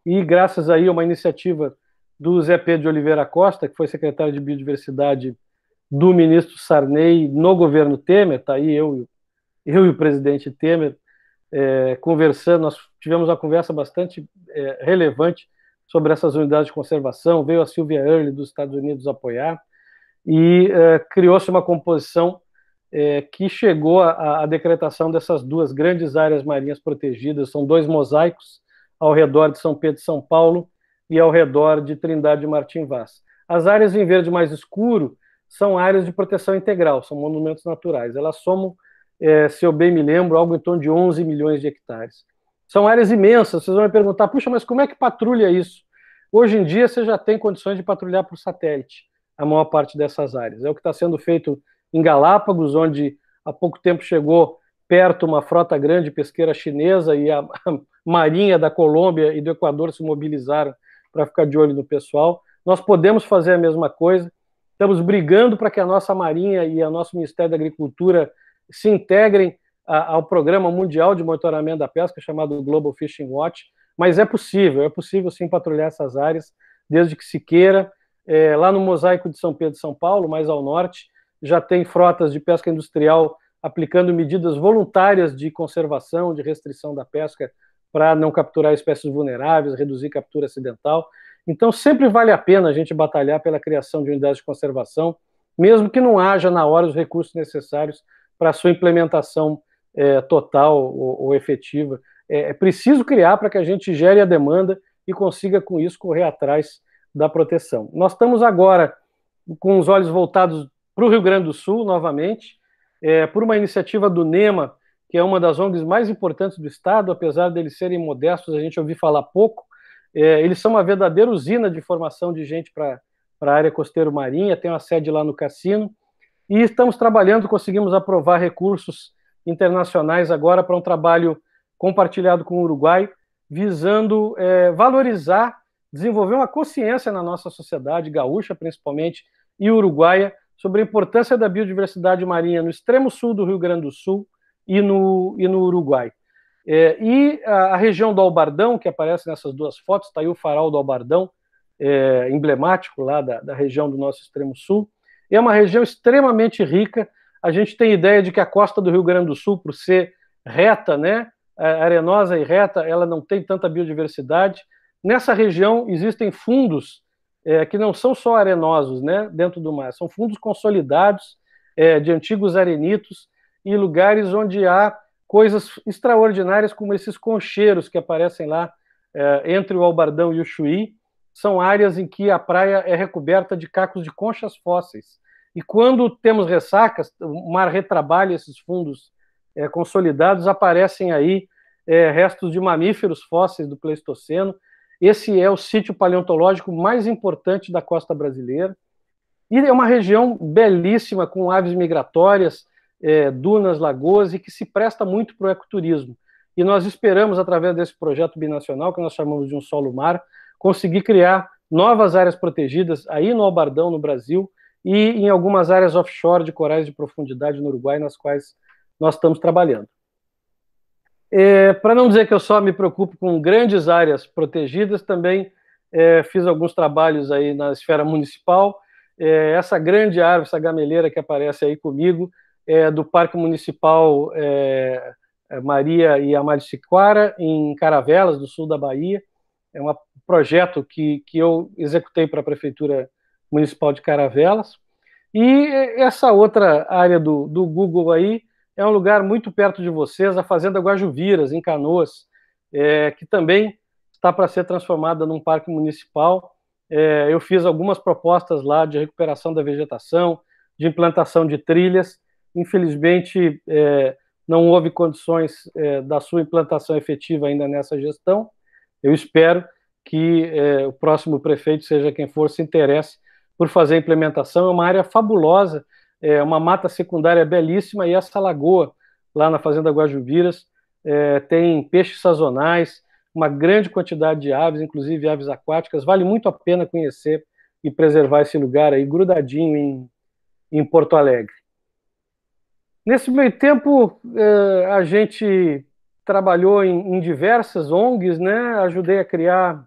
e graças aí a uma iniciativa do Zé Pedro de Oliveira Costa, que foi secretário de Biodiversidade do ministro Sarney no governo Temer, tá aí eu e o presidente Temer conversando, nós tivemos uma conversa bastante relevante sobre essas unidades de conservação, veio a Sylvia Earle dos Estados Unidos apoiar, e criou-se uma composição que chegou à decretação dessas duas grandes áreas marinhas protegidas. São 2 mosaicos ao redor de São Pedro e São Paulo e ao redor de Trindade e Martim Vaz. As áreas em verde mais escuro são áreas de proteção integral, são monumentos naturais. Elas somam, se eu bem me lembro, algo em torno de 11 milhões de hectares. São áreas imensas. Vocês vão me perguntar, puxa, mas como é que patrulha isso? Hoje em dia você já tem condições de patrulhar por satélite a maior parte dessas áreas. É o que está sendo feito em Galápagos, onde há pouco tempo chegou perto uma frota grande pesqueira chinesa e a Marinha da Colômbia e do Equador se mobilizaram para ficar de olho no pessoal. Nós podemos fazer a mesma coisa. Estamos brigando para que a nossa Marinha e o nosso Ministério da Agricultura se integrem ao Programa Mundial de Monitoramento da Pesca, chamado Global Fishing Watch, mas é possível sim patrulhar essas áreas, desde que se queira. Lá no Mosaico de São Pedro e São Paulo, mais ao norte, já tem frotas de pesca industrial aplicando medidas voluntárias de conservação, de restrição da pesca, para não capturar espécies vulneráveis, reduzir captura acidental. Então, sempre vale a pena a gente batalhar pela criação de unidades de conservação, mesmo que não haja na hora os recursos necessários para a sua implementação total ou efetiva. É preciso criar para que a gente gere a demanda e consiga, com isso, correr atrás da proteção. Nós estamos agora com os olhos voltados para o Rio Grande do Sul, novamente, por uma iniciativa do NEMA, que é uma das ONGs mais importantes do Estado, apesar deles serem modestos, a gente ouviu falar pouco. Eles são uma verdadeira usina de formação de gente para a área costeiro-marinha, tem uma sede lá no Cassino, e estamos trabalhando, conseguimos aprovar recursos internacionais agora para um trabalho compartilhado com o Uruguai, visando valorizar, desenvolver uma consciência na nossa sociedade gaúcha, principalmente, e uruguaia, sobre a importância da biodiversidade marinha no extremo sul do Rio Grande do Sul e no Uruguai. E a região do Albardão, que aparece nessas duas fotos, está aí o farol do Albardão, emblemático lá da região do nosso extremo sul, é uma região extremamente rica. A gente tem ideia de que a costa do Rio Grande do Sul, por ser reta, né, arenosa e reta, ela não tem tanta biodiversidade. Nessa região existem fundos que não são só arenosos, né, dentro do mar, são fundos consolidados de antigos arenitos e lugares onde há coisas extraordinárias como esses concheiros que aparecem lá entre o Albardão e o Chuí. São áreas em que a praia é recoberta de cacos de conchas fósseis. E quando temos ressacas, o mar retrabalha esses fundos consolidados, aparecem aí restos de mamíferos fósseis do Pleistoceno. Esse é o sítio paleontológico mais importante da costa brasileira. E é uma região belíssima, com aves migratórias, dunas, lagoas, e que se presta muito para o ecoturismo. E nós esperamos, através desse projeto binacional, que nós chamamos de Um Solo-Mar, conseguir criar novas áreas protegidas aí no Albardão, no Brasil, e em algumas áreas offshore de corais de profundidade no Uruguai, nas quais nós estamos trabalhando. Para não dizer que eu só me preocupo com grandes áreas protegidas, também fiz alguns trabalhos aí na esfera municipal. Essa grande árvore, essa gameleira que aparece aí comigo, é do Parque Municipal Maria e Amaliciquara, em Caravelas, do sul da Bahia. É um projeto que eu executei para a Prefeitura Municipal de Caravelas. E essa outra área do Google aí é um lugar muito perto de vocês, a Fazenda Guajuviras, em Canoas, que também está para ser transformada num parque municipal. Eu fiz algumas propostas lá de recuperação da vegetação, de implantação de trilhas. Infelizmente, não houve condições da sua implantação efetiva ainda nessa gestão. Eu espero que o próximo prefeito, seja quem for, se interesse por fazer a implementação. É uma área fabulosa, uma mata secundária belíssima, e essa lagoa, lá na Fazenda Guajubiras, tem peixes sazonais, uma grande quantidade de aves, inclusive aves aquáticas. Vale muito a pena conhecer e preservar esse lugar aí, grudadinho em Porto Alegre. Nesse meio tempo, a gente trabalhou em diversas ONGs, né? Ajudei a criar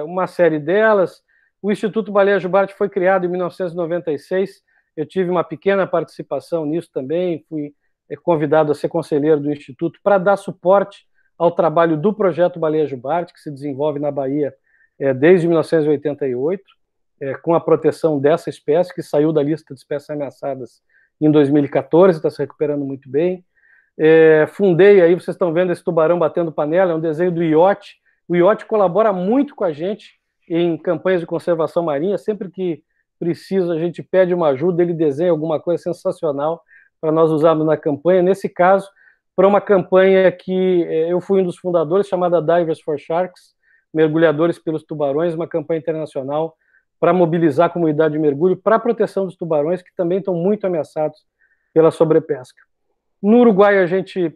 uma série delas. O Instituto Baleia Jubarte foi criado em 1996, eu tive uma pequena participação nisso também, fui convidado a ser conselheiro do Instituto para dar suporte ao trabalho do projeto Baleia Jubarte, que se desenvolve na Bahia desde 1988, com a proteção dessa espécie, que saiu da lista de espécies ameaçadas em 2014, está se recuperando muito bem. Fundei aí, vocês estão vendo esse tubarão batendo panela, é um desenho do IOT. O IOT colabora muito com a gente em campanhas de conservação marinha, sempre que precisa a gente pede uma ajuda, ele desenha alguma coisa sensacional para nós usarmos na campanha. Nesse caso, para uma campanha que eu fui um dos fundadores, chamada Divers for Sharks, Mergulhadores pelos Tubarões, uma campanha internacional para mobilizar a comunidade de mergulho para a proteção dos tubarões, que também estão muito ameaçados pela sobrepesca. No Uruguai, a gente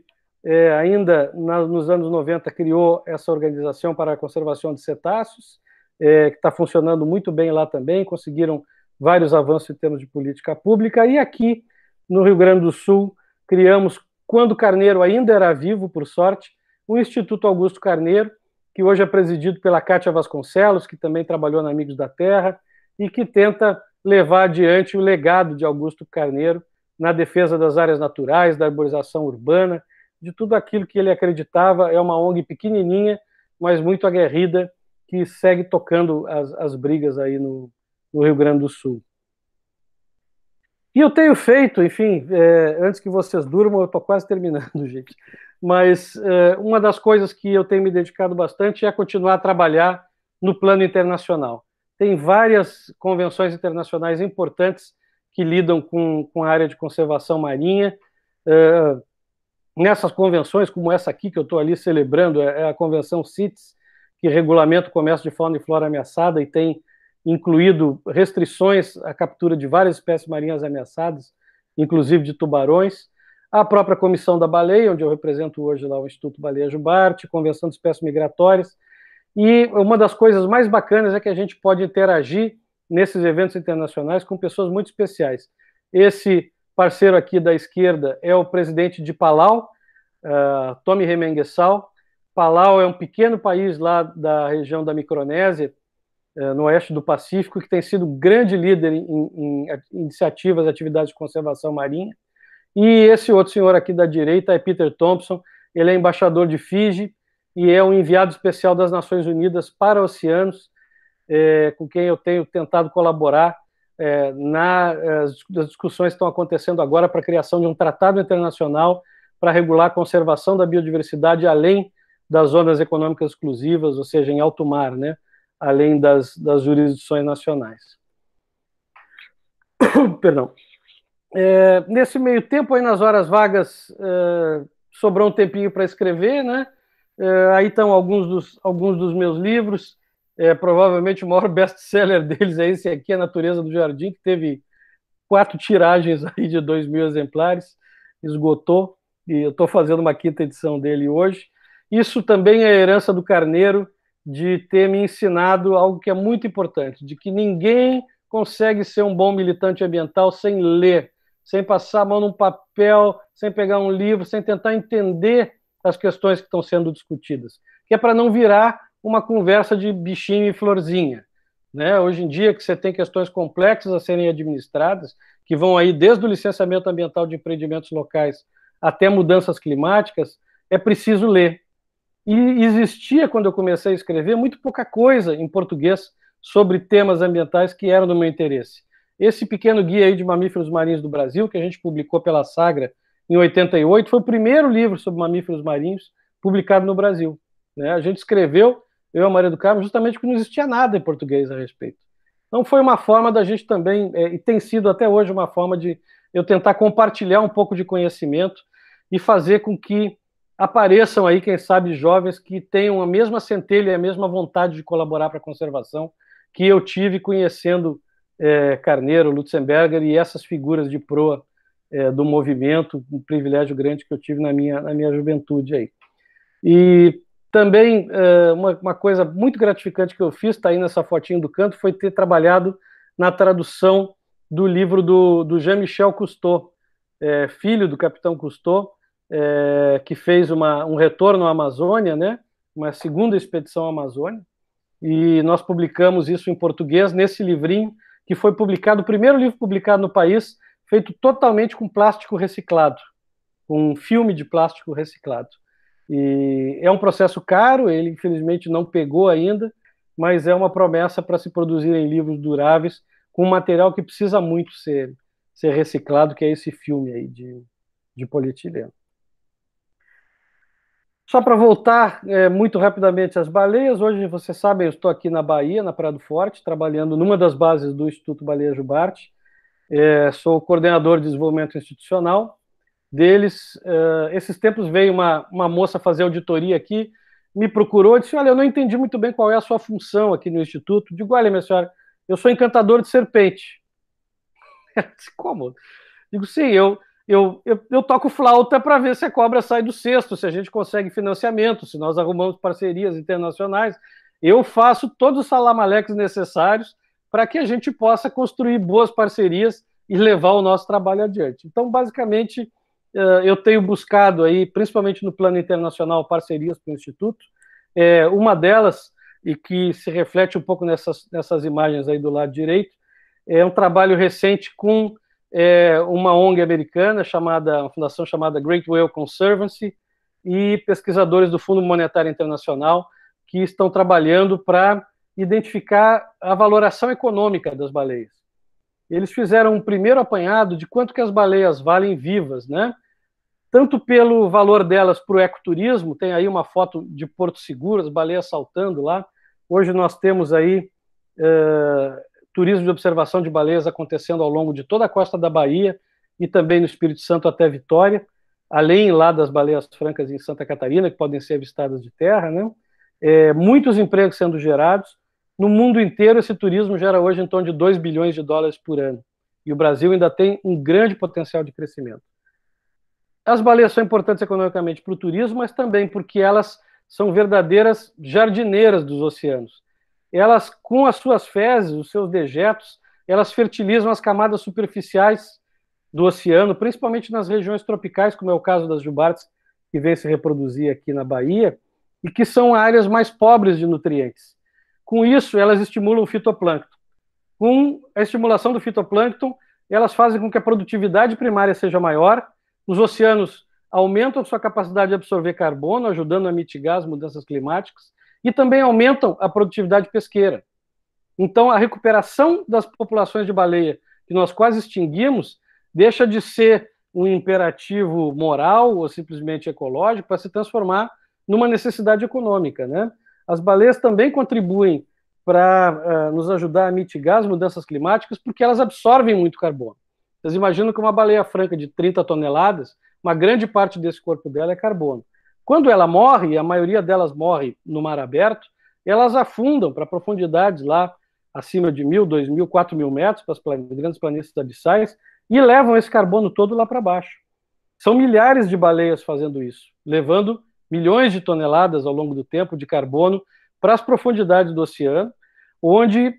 ainda nos anos 90 criou essa organização para a conservação de cetáceos, que está funcionando muito bem lá também, conseguiram vários avanços em termos de política pública. E aqui, no Rio Grande do Sul, criamos, quando Carneiro ainda era vivo, por sorte, o Instituto Augusto Carneiro, que hoje é presidido pela Kátia Vasconcelos, que também trabalhou na Amigos da Terra, e que tenta levar adiante o legado de Augusto Carneiro na defesa das áreas naturais, da arborização urbana, de tudo aquilo que ele acreditava. É uma ONG pequenininha, mas muito aguerrida, que segue tocando as brigas aí no Rio Grande do Sul. E eu tenho feito, enfim, antes que vocês durmam, eu estou quase terminando, gente, mas uma das coisas que eu tenho me dedicado bastante é continuar a trabalhar no plano internacional. Tem várias convenções internacionais importantes que lidam com a área de conservação marinha. Nessas convenções, como essa aqui que eu estou ali celebrando, é a Convenção CITES, que regulamenta o comércio de fauna e flora ameaçada e tem incluído restrições à captura de várias espécies marinhas ameaçadas, inclusive de tubarões. A própria Comissão da Baleia, onde eu represento hoje lá o Instituto Baleia Jubarte, Convenção de Espécies Migratórias. E uma das coisas mais bacanas é que a gente pode interagir nesses eventos internacionais com pessoas muito especiais. Esse parceiro aqui da esquerda é o presidente de Palau, Tommy Remengesau. Palau é um pequeno país lá da região da Micronésia, no oeste do Pacífico, que tem sido grande líder em iniciativas, atividades de conservação marinha. E esse outro senhor aqui da direita é Peter Thompson, ele é embaixador de Fiji e é o enviado especial das Nações Unidas para oceanos, com quem eu tenho tentado colaborar nas discussões que estão acontecendo agora para a criação de um tratado internacional para regular a conservação da biodiversidade além das zonas econômicas exclusivas, ou seja, em alto mar, né? Além das jurisdições nacionais. Perdão. Nesse meio tempo, aí nas horas vagas, sobrou um tempinho para escrever, né? Aí estão alguns dos meus livros. Provavelmente o maior best-seller deles é esse aqui, A Natureza do Jardim, que teve 4 tiragens aí de 2.000 exemplares, esgotou, e eu estou fazendo uma 5ª edição dele hoje. Isso também é a herança do Carneiro, de ter me ensinado algo que é muito importante, de que ninguém consegue ser um bom militante ambiental sem ler, sem passar a mão num papel, sem pegar um livro, sem tentar entender as questões que estão sendo discutidas, que é para não virar uma conversa de bichinho e florzinha, né? Hoje em dia, que você tem questões complexas a serem administradas, que vão aí desde o licenciamento ambiental de empreendimentos locais até mudanças climáticas, é preciso ler. E existia, quando eu comecei a escrever, muito pouca coisa em português sobre temas ambientais que eram do meu interesse. Esse pequeno guia aí de mamíferos marinhos do Brasil, que a gente publicou pela Sagra em 88, foi o primeiro livro sobre mamíferos marinhos publicado no Brasil, né? A gente escreveu, eu e a Maria do Carmo, justamente porque não existia nada em português a respeito. Então foi uma forma da gente também, e tem sido até hoje uma forma de eu tentar compartilhar um pouco de conhecimento e fazer com que apareçam aí, quem sabe, jovens que tenham a mesma centelha e a mesma vontade de colaborar para a conservação que eu tive conhecendo Carneiro, Lutzenberger e essas figuras de proa do movimento, um privilégio grande que eu tive na minha juventude aí. E também uma coisa muito gratificante que eu fiz, está aí nessa fotinho do canto, foi ter trabalhado na tradução do livro do Jean-Michel Cousteau, filho do capitão Cousteau, que fez um retorno à Amazônia, né, uma segunda expedição à Amazônia, e nós publicamos isso em português nesse livrinho, que foi publicado, o primeiro livro publicado no país, feito totalmente com plástico reciclado, com um filme de plástico reciclado. E é um processo caro, ele infelizmente não pegou ainda, mas é uma promessa para se produzirem livros duráveis com um material que precisa muito ser reciclado, que é esse filme aí de polietileno. Só para voltar muito rapidamente às baleias, hoje vocês sabem, eu estou aqui na Bahia, na Praia do Forte, trabalhando numa das bases do Instituto Baleia Jubarte, sou coordenador de desenvolvimento institucional deles. Esses tempos veio uma moça fazer auditoria aqui, me procurou e disse, olha, eu não entendi muito bem qual é a sua função aqui no Instituto. Digo, olha, minha senhora, eu sou encantador de serpente. Ela disse, como? Digo, sim, eu toco flauta para ver se a cobra sai do cesto, se a gente consegue financiamento, se nós arrumamos parcerias internacionais. Eu faço todos os salamaleques necessários para que a gente possa construir boas parcerias e levar o nosso trabalho adiante. Então, basicamente, eu tenho buscado aí, principalmente no plano internacional, parcerias para o Instituto. Uma delas, e que se reflete um pouco nessas imagens aí do lado direito, é um trabalho recente com uma ONG americana, uma fundação chamada Great Whale Conservancy, e pesquisadores do Fundo Monetário Internacional, que estão trabalhando para identificar a valoração econômica das baleias. Eles fizeram um primeiro apanhado de quanto que as baleias valem vivas, né? Tanto pelo valor delas para o ecoturismo, tem aí uma foto de Porto Seguro, as baleias saltando lá. Hoje nós temos aí turismo de observação de baleias acontecendo ao longo de toda a costa da Bahia e também no Espírito Santo até Vitória, além lá das baleias francas em Santa Catarina, que podem ser avistadas de terra, né? Muitos empregos sendo gerados. No mundo inteiro, esse turismo gera hoje em torno de 2 bilhões de dólares por ano. E o Brasil ainda tem um grande potencial de crescimento. As baleias são importantes economicamente para o turismo, mas também porque elas são verdadeiras jardineiras dos oceanos. Elas, com as suas fezes, os seus dejetos, elas fertilizam as camadas superficiais do oceano, principalmente nas regiões tropicais, como é o caso das jubartes, que vem se reproduzir aqui na Bahia, e que são áreas mais pobres de nutrientes. Com isso, elas estimulam o fitoplâncton. Com a estimulação do fitoplâncton, elas fazem com que a produtividade primária seja maior, os oceanos aumentam sua capacidade de absorver carbono, ajudando a mitigar as mudanças climáticas, e também aumentam a produtividade pesqueira. Então, a recuperação das populações de baleia, que nós quase extinguimos, deixa de ser um imperativo moral ou simplesmente ecológico para se transformar numa necessidade econômica, né? As baleias também contribuem para nos ajudar a mitigar as mudanças climáticas porque elas absorvem muito carbono. Vocês imaginam que uma baleia franca de 30 toneladas, uma grande parte desse corpo dela é carbono. Quando ela morre, e a maioria delas morre no mar aberto, elas afundam para profundidades lá acima de 1.000, 2.000, 4.000 metros, para as grandes planícies abissais, e levam esse carbono todo lá para baixo. São milhares de baleias fazendo isso, levando milhões de toneladas ao longo do tempo de carbono para as profundidades do oceano, onde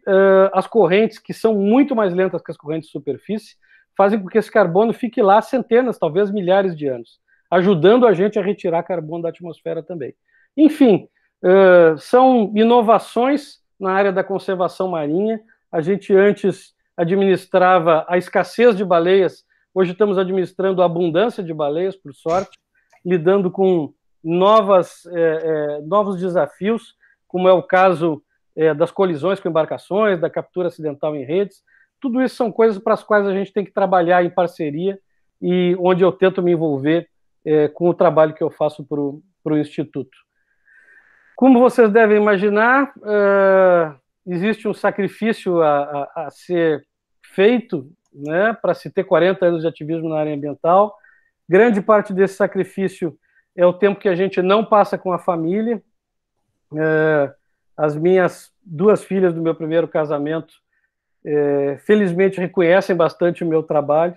as correntes, que são muito mais lentas que as correntes de superfície, fazem com que esse carbono fique lá centenas, talvez milhares de anos, ajudando a gente a retirar carbono da atmosfera também. Enfim, são inovações na área da conservação marinha. A gente antes administrava a escassez de baleias, hoje estamos administrando a abundância de baleias, por sorte, lidando com novos desafios, como é o caso das colisões com embarcações, da captura acidental em redes. Tudo isso são coisas para as quais a gente tem que trabalhar em parceria e onde eu tento me envolver com o trabalho que eu faço para o Instituto. Como vocês devem imaginar, existe um sacrifício a ser feito né, para se ter 40 anos de ativismo na área ambiental. Grande parte desse sacrifício é o tempo que a gente não passa com a família. As minhas 2 filhas do meu primeiro casamento, felizmente, reconhecem bastante o meu trabalho,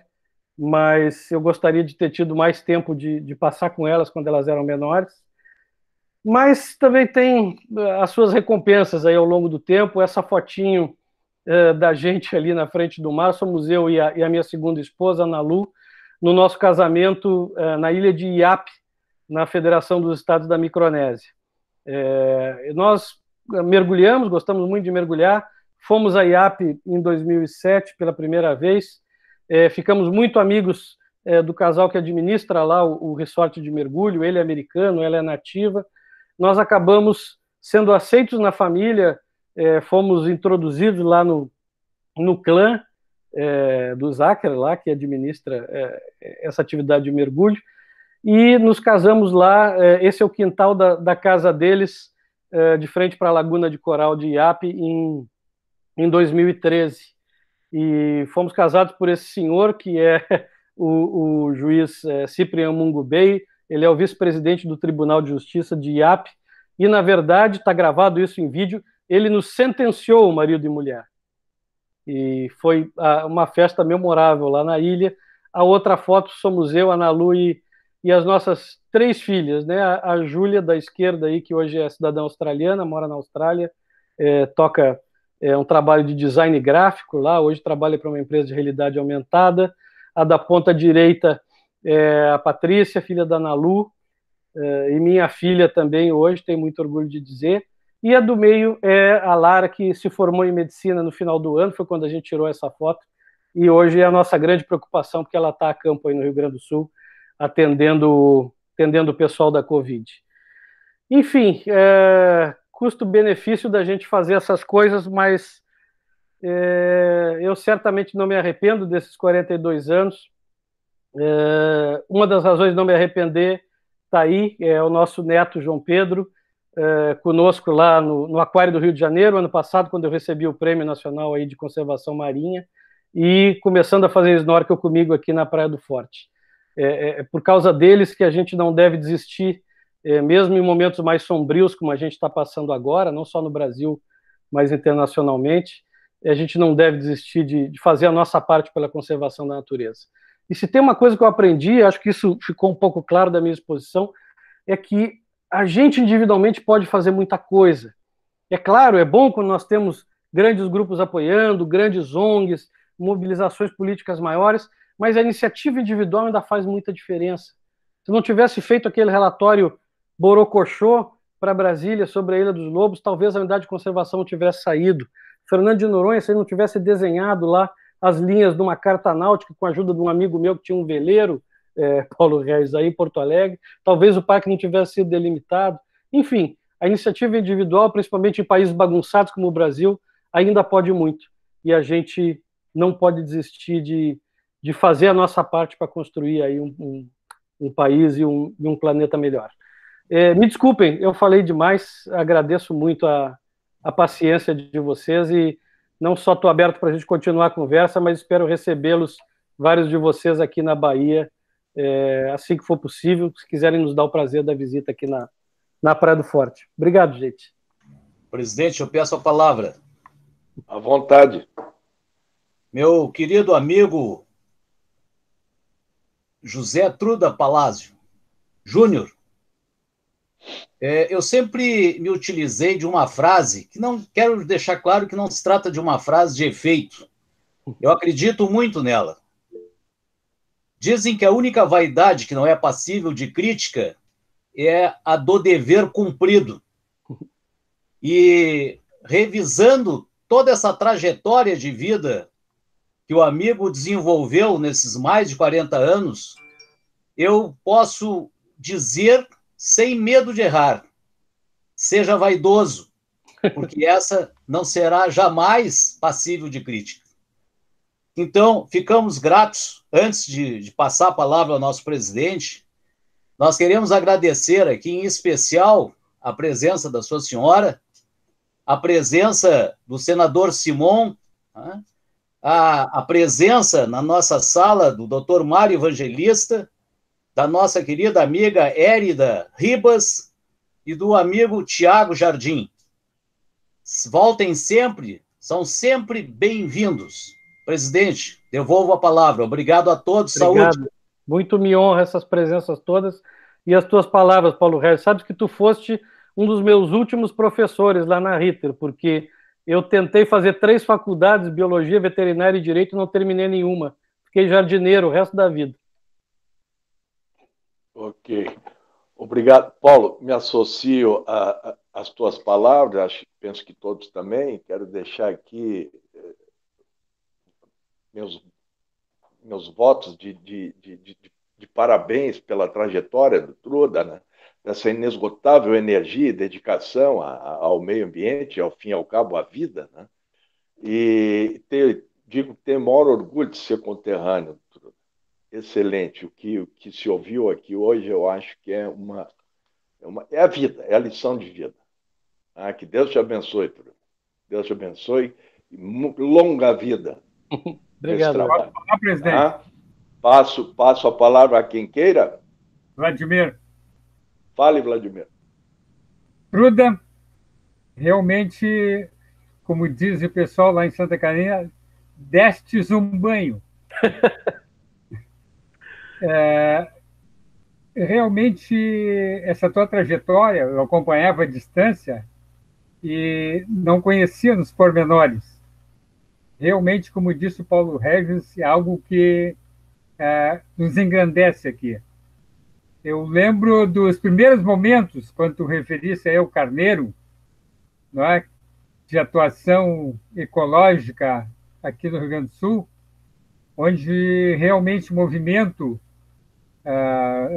mas eu gostaria de ter tido mais tempo de passar com elas quando elas eram menores. Mas também tem as suas recompensas aí ao longo do tempo. Essa fotinho da gente ali na frente do mar, somos eu e a minha segunda esposa, Ana Lu, no nosso casamento na ilha de Iap, na Federação dos Estados da Micronésia. Nós mergulhamos, gostamos muito de mergulhar, fomos a Iap em 2007 pela primeira vez, ficamos muito amigos do casal que administra lá o resort de mergulho. Ele é americano, ela é nativa. Nós acabamos sendo aceitos na família, fomos introduzidos lá no clã do Záquer, lá, que administra essa atividade de mergulho, e nos casamos lá. Esse é o quintal da casa deles, de frente para a Laguna de Coral de Iap, em 2013. E fomos casados por esse senhor, que é o juiz Cipriano Mungubei. Ele é o vice-presidente do Tribunal de Justiça de Iap, e, na verdade, está gravado isso em vídeo, ele nos sentenciou, marido e mulher. E foi uma festa memorável lá na ilha. A outra foto somos eu, Ana Lu e as nossas 3 filhas, né? A Júlia, da esquerda, aí, que hoje é cidadã australiana, mora na Austrália, toca um trabalho de design gráfico lá, hoje trabalha para uma empresa de realidade aumentada. A da ponta direita é a Patrícia, filha da Ana Lu, e minha filha também hoje, tenho muito orgulho de dizer. E a do meio é a Lara, que se formou em medicina no final do ano, foi quando a gente tirou essa foto, e hoje é a nossa grande preocupação, porque ela está a campo aí no Rio Grande do Sul, atendendo o pessoal da Covid. Enfim, custo-benefício da gente fazer essas coisas, mas eu certamente não me arrependo desses 42 anos. Uma das razões de não me arrepender está aí, é o nosso neto João Pedro, conosco lá no Aquário do Rio de Janeiro, ano passado, quando eu recebi o Prêmio Nacional aí de Conservação Marinha, e começando a fazer snorkel comigo aqui na Praia do Forte. Por causa deles que a gente não deve desistir, mesmo em momentos mais sombrios, como a gente está passando agora, não só no Brasil, mas internacionalmente, a gente não deve desistir de fazer a nossa parte pela conservação da natureza. E se tem uma coisa que eu aprendi, acho que isso ficou um pouco claro da minha exposição, é que a gente individualmente pode fazer muita coisa. É claro, é bom quando nós temos grandes grupos apoiando, grandes ONGs, mobilizações políticas maiores, mas a iniciativa individual ainda faz muita diferença. Se não tivesse feito aquele relatório Borocochô para Brasília sobre a Ilha dos Lobos, talvez a unidade de conservação não tivesse saído. Fernando de Noronha, se ele não tivesse desenhado lá as linhas de uma carta náutica com a ajuda de um amigo meu que tinha um veleiro, Paulo Reis, aí em Porto Alegre, talvez o parque não tivesse sido delimitado. Enfim, a iniciativa individual, principalmente em países bagunçados como o Brasil, ainda pode muito. E a gente não pode desistir de fazer a nossa parte para construir aí um país e um planeta melhor. Me desculpem, eu falei demais, agradeço muito a paciência de vocês, e não só estou aberto para a gente continuar a conversa, mas espero recebê-los, vários de vocês aqui na Bahia, assim que for possível, se quiserem nos dar o prazer da visita aqui na Praia do Forte. Obrigado, gente. Presidente, eu peço a palavra. À vontade. Meu querido amigo José Truda Palásio Júnior, eu sempre me utilizei de uma frase, que não quero deixar claro que não se trata de uma frase de efeito. Eu acredito muito nela. Dizem que a única vaidade que não é passível de crítica é a do dever cumprido. E revisando toda essa trajetória de vida que o amigo desenvolveu nesses mais de 40 anos, eu posso dizer, sem medo de errar, seja vaidoso, porque essa não será jamais passível de crítica. Então, ficamos gratos, antes de passar a palavra ao nosso presidente, nós queremos agradecer aqui, em especial, a presença da sua senhora, a presença do senador Simon, a presença na nossa sala do Dr. Mário Evangelista, da nossa querida amiga Érida Ribas e do amigo Tiago Jardim. Voltem sempre, são sempre bem-vindos. Presidente, devolvo a palavra. Obrigado a todos. Obrigado. Saúde. Muito me honra essas presenças todas e as tuas palavras, Paulo Regis. Sabes que tu foste um dos meus últimos professores lá na Ritter, porque eu tentei fazer 3 faculdades, biologia, veterinária e direito, e não terminei nenhuma. Fiquei jardineiro o resto da vida. Ok. Obrigado, Paulo. Me associo às tuas palavras, penso que todos também. Quero deixar aqui meus votos de parabéns pela trajetória do Truda, né? Essa inesgotável energia e dedicação ao meio ambiente, ao fim e ao cabo, à vida, né? E digo que tenho o maior orgulho de ser conterrâneo do Truda. Excelente. O que se ouviu aqui hoje, eu acho que é a vida, é a lição de vida. Que Deus te abençoe, Truda. Deus te abençoe e longa vida. Obrigado. Olá, presidente. Passo a palavra a quem queira. Vladimir. Fale, Vladimir. Truda, realmente, como diz o pessoal lá em Santa Catarina, destes um banho. Realmente, essa tua trajetória, eu acompanhava à distância e não conhecia nos pormenores. Realmente, como disse o Paulo Regis, é algo que nos engrandece aqui. Eu lembro dos primeiros momentos, quando tu referisse aí ao Carneiro, não é? De atuação ecológica aqui no Rio Grande do Sul, onde realmente o movimento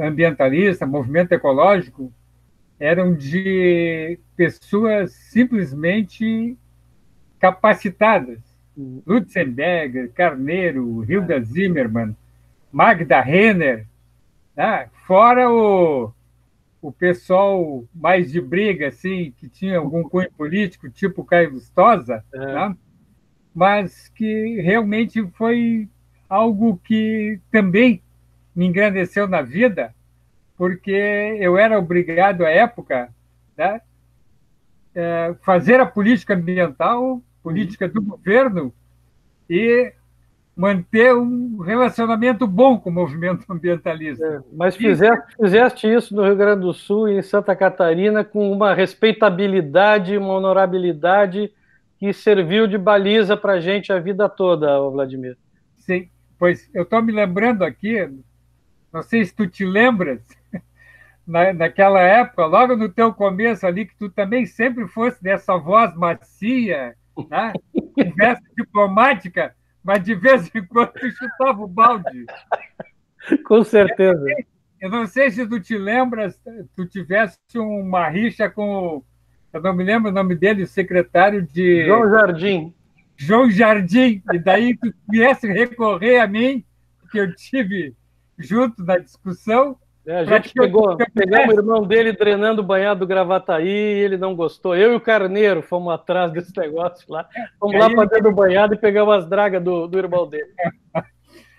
ambientalista, movimento ecológico, eram de pessoas simplesmente capacitadas. Lutzenberger, Carneiro, Hilda Zimmermann, Magda Renner, né? Fora o pessoal mais de briga, assim, que tinha algum cunho político, tipo Caio Lustosa, né? Mas que realmente foi algo que também me engrandeceu na vida, porque eu era obrigado, à época, né, fazer a política ambiental, política do governo, e manter um relacionamento bom com o movimento ambientalista. Mas fizeste isso no Rio Grande do Sul e em Santa Catarina com uma respeitabilidade, uma honorabilidade que serviu de baliza para a gente a vida toda, Vladimir. Sim, pois eu estou me lembrando aqui, não sei se tu te lembras, naquela época, logo no teu começo ali, que tu também sempre fosse dessa voz macia, né? Conversa diplomática, mas de vez em quando tu chutava o balde. Com certeza. Eu não sei se tu te lembras, tu tivesse uma rixa com, eu não me lembro o nome dele, o secretário de... João Jardim. João Jardim, e daí tu viesse recorrer a mim, que eu tive junto na discussão. A gente pegamos o irmão dele drenando o banhado do Gravataí, e ele não gostou. Eu e o Carneiro fomos atrás desse negócio lá. Fomos lá para dentro do banhado e pegamos as dragas do irmão dele.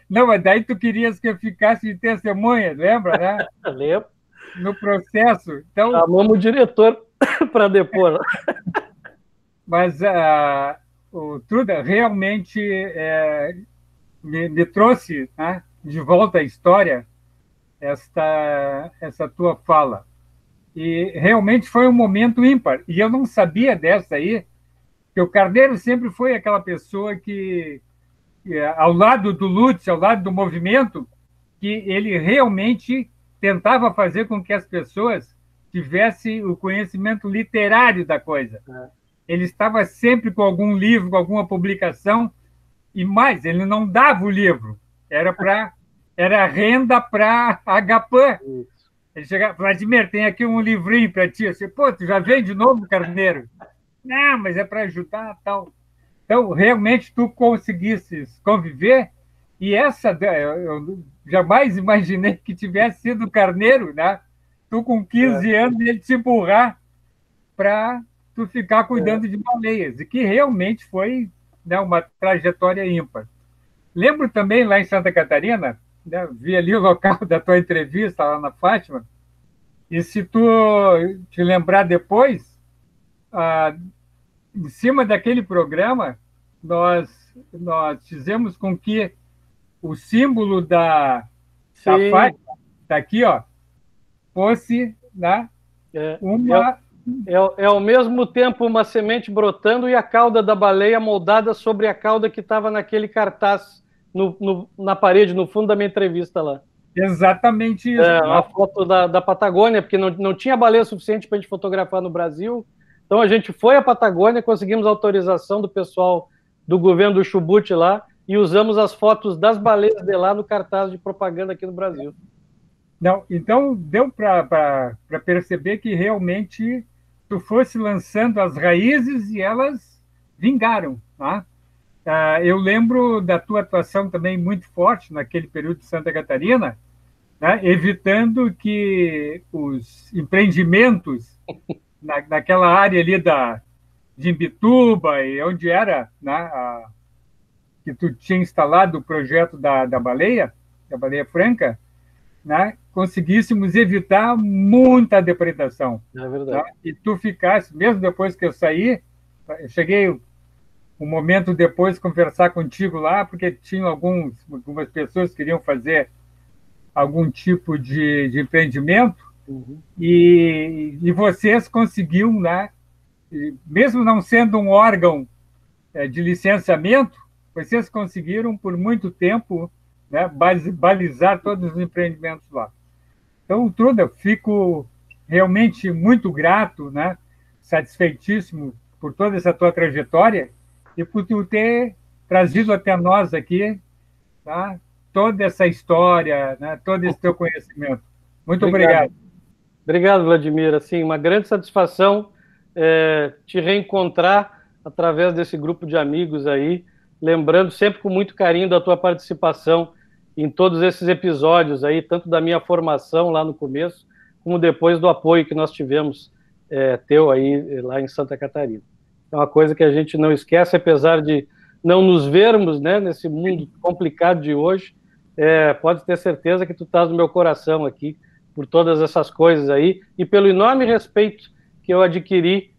Não, mas daí tu querias que eu ficasse de testemunha, lembra, né? Lembro. No processo. Então, chamamos o diretor para depor. Mas o Truda realmente me trouxe, né, de volta à história essa tua fala. E realmente foi um momento ímpar. E eu não sabia dessa aí, que o Carneiro sempre foi aquela pessoa que ao lado do Lutz, ao lado do movimento, que ele realmente tentava fazer com que as pessoas tivessem o conhecimento literário da coisa. Ele estava sempre com algum livro, com alguma publicação, e mais, ele não dava o livro, era renda para a Agapan. Ele chegava, Vladimir, tem aqui um livrinho para ti. Eu disse, pô, tu já vem de novo, Carneiro? Não, mas é para ajudar tal. Então, realmente, tu conseguisses conviver, e eu jamais imaginei que tivesse sido o Carneiro, né? Tu com 15 anos, ele te empurrar para tu ficar cuidando de baleias, e que realmente foi né, uma trajetória ímpar. Lembro também, lá em Santa Catarina, né, vi ali o local da tua entrevista, lá na Fátima, e se tu te lembrar depois, em cima daquele programa, nós fizemos com que o símbolo da Fátima, tá aqui, ó, fosse, né, uma... É ao mesmo tempo uma semente brotando e a cauda da baleia moldada sobre a cauda que estava naquele cartaz na parede, no fundo da minha entrevista lá. Exatamente isso. A foto da Patagônia, porque não tinha baleia suficiente para a gente fotografar no Brasil. Então a gente foi à Patagônia, conseguimos autorização do pessoal do governo do Chubut lá e usamos as fotos das baleias de lá no cartaz de propaganda aqui no Brasil. Não, então deu para perceber que realmente tu fosse lançando as raízes e elas vingaram, tá? Eu lembro da tua atuação também muito forte naquele período de Santa Catarina, né, evitando que os empreendimentos naquela área ali de Imbituba, e onde era, né, que tu tinha instalado o projeto da Baleia Franca, né, conseguíssemos evitar muita depredação. É verdade. Né? E tu ficasse, mesmo depois que eu saí, eu cheguei um momento depois conversar contigo lá, porque tinham algumas pessoas que queriam fazer algum tipo de empreendimento, e vocês conseguiram, né, mesmo não sendo um órgão de licenciamento, vocês conseguiram por muito tempo, né, balizar todos os empreendimentos lá. Então, Truda, fico realmente muito grato, né, satisfeitíssimo por toda essa tua trajetória e por tu ter trazido até nós aqui, tá, toda essa história, né, todo esse teu conhecimento. Muito obrigado. Obrigado, Vladimir. Assim, uma grande satisfação te reencontrar através desse grupo de amigos aí, lembrando sempre com muito carinho da tua participação em todos esses episódios aí, tanto da minha formação lá no começo, como depois do apoio que nós tivemos teu aí lá em Santa Catarina. É uma coisa que a gente não esquece, apesar de não nos vermos, né, nesse mundo complicado de hoje, pode ter certeza que tu estás no meu coração aqui, por todas essas coisas aí, e pelo enorme respeito que eu adquiri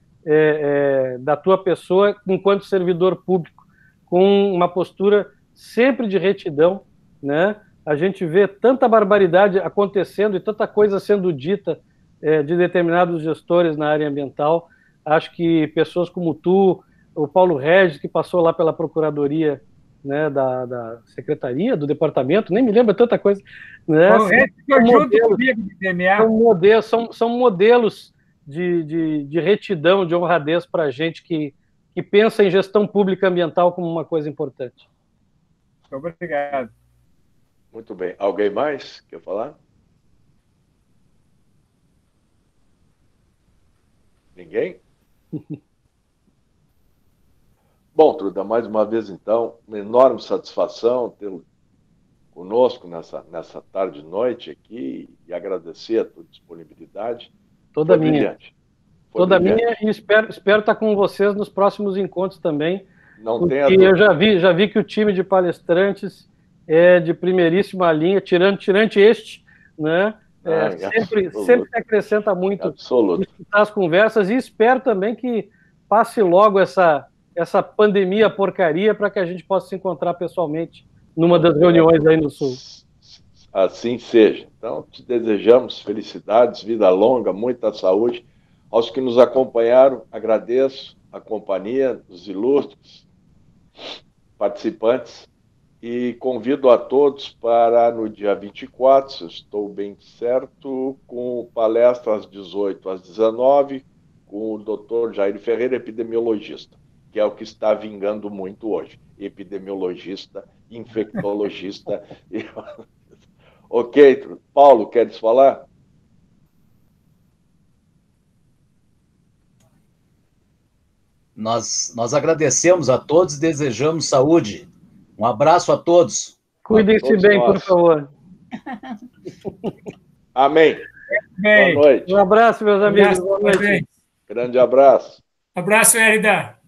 da tua pessoa enquanto servidor público, com uma postura sempre de retidão, né? A gente vê tanta barbaridade acontecendo e tanta coisa sendo dita de determinados gestores na área ambiental. Acho que pessoas como tu, o Paulo Regis, que passou lá pela Procuradoria, né, da Secretaria, do Departamento, nem me lembro tanta coisa. Né? São modelos de retidão, de honradez para a gente que pensa em gestão pública ambiental como uma coisa importante. Obrigado. Muito bem. Alguém mais quer falar? Ninguém? Bom, Truda, mais uma vez, então, uma enorme satisfação tê-lo conosco nessa tarde e noite aqui e agradecer a tua disponibilidade. Toda minha. Brilhante. Toda minha, e espero estar com vocês nos próximos encontros também. Não tenha dúvida. Eu já vi que o time de palestrantes é de primeiríssima linha, tirante este, né? Sempre se acrescenta muito as conversas, e espero também que passe logo essa pandemia porcaria para que a gente possa se encontrar pessoalmente numa das reuniões aí no Sul. Assim seja. Então, te desejamos felicidades, vida longa, muita saúde. Aos que nos acompanharam, agradeço a companhia dos ilustres participantes e convido a todos para no dia 24, se eu estou bem certo, com palestra às 18 às 19, com o Dr. Jair Ferreira, epidemiologista, que é o que está vingando muito hoje. Epidemiologista, infectologista. Ok, Paulo, queres falar? Nós agradecemos a todos e desejamos saúde. Um abraço a todos. Cuidem-se bem, por favor. Amém. Bem. Boa noite. Um abraço, meus amigos. Boa noite. Grande abraço. Abraço, Herida.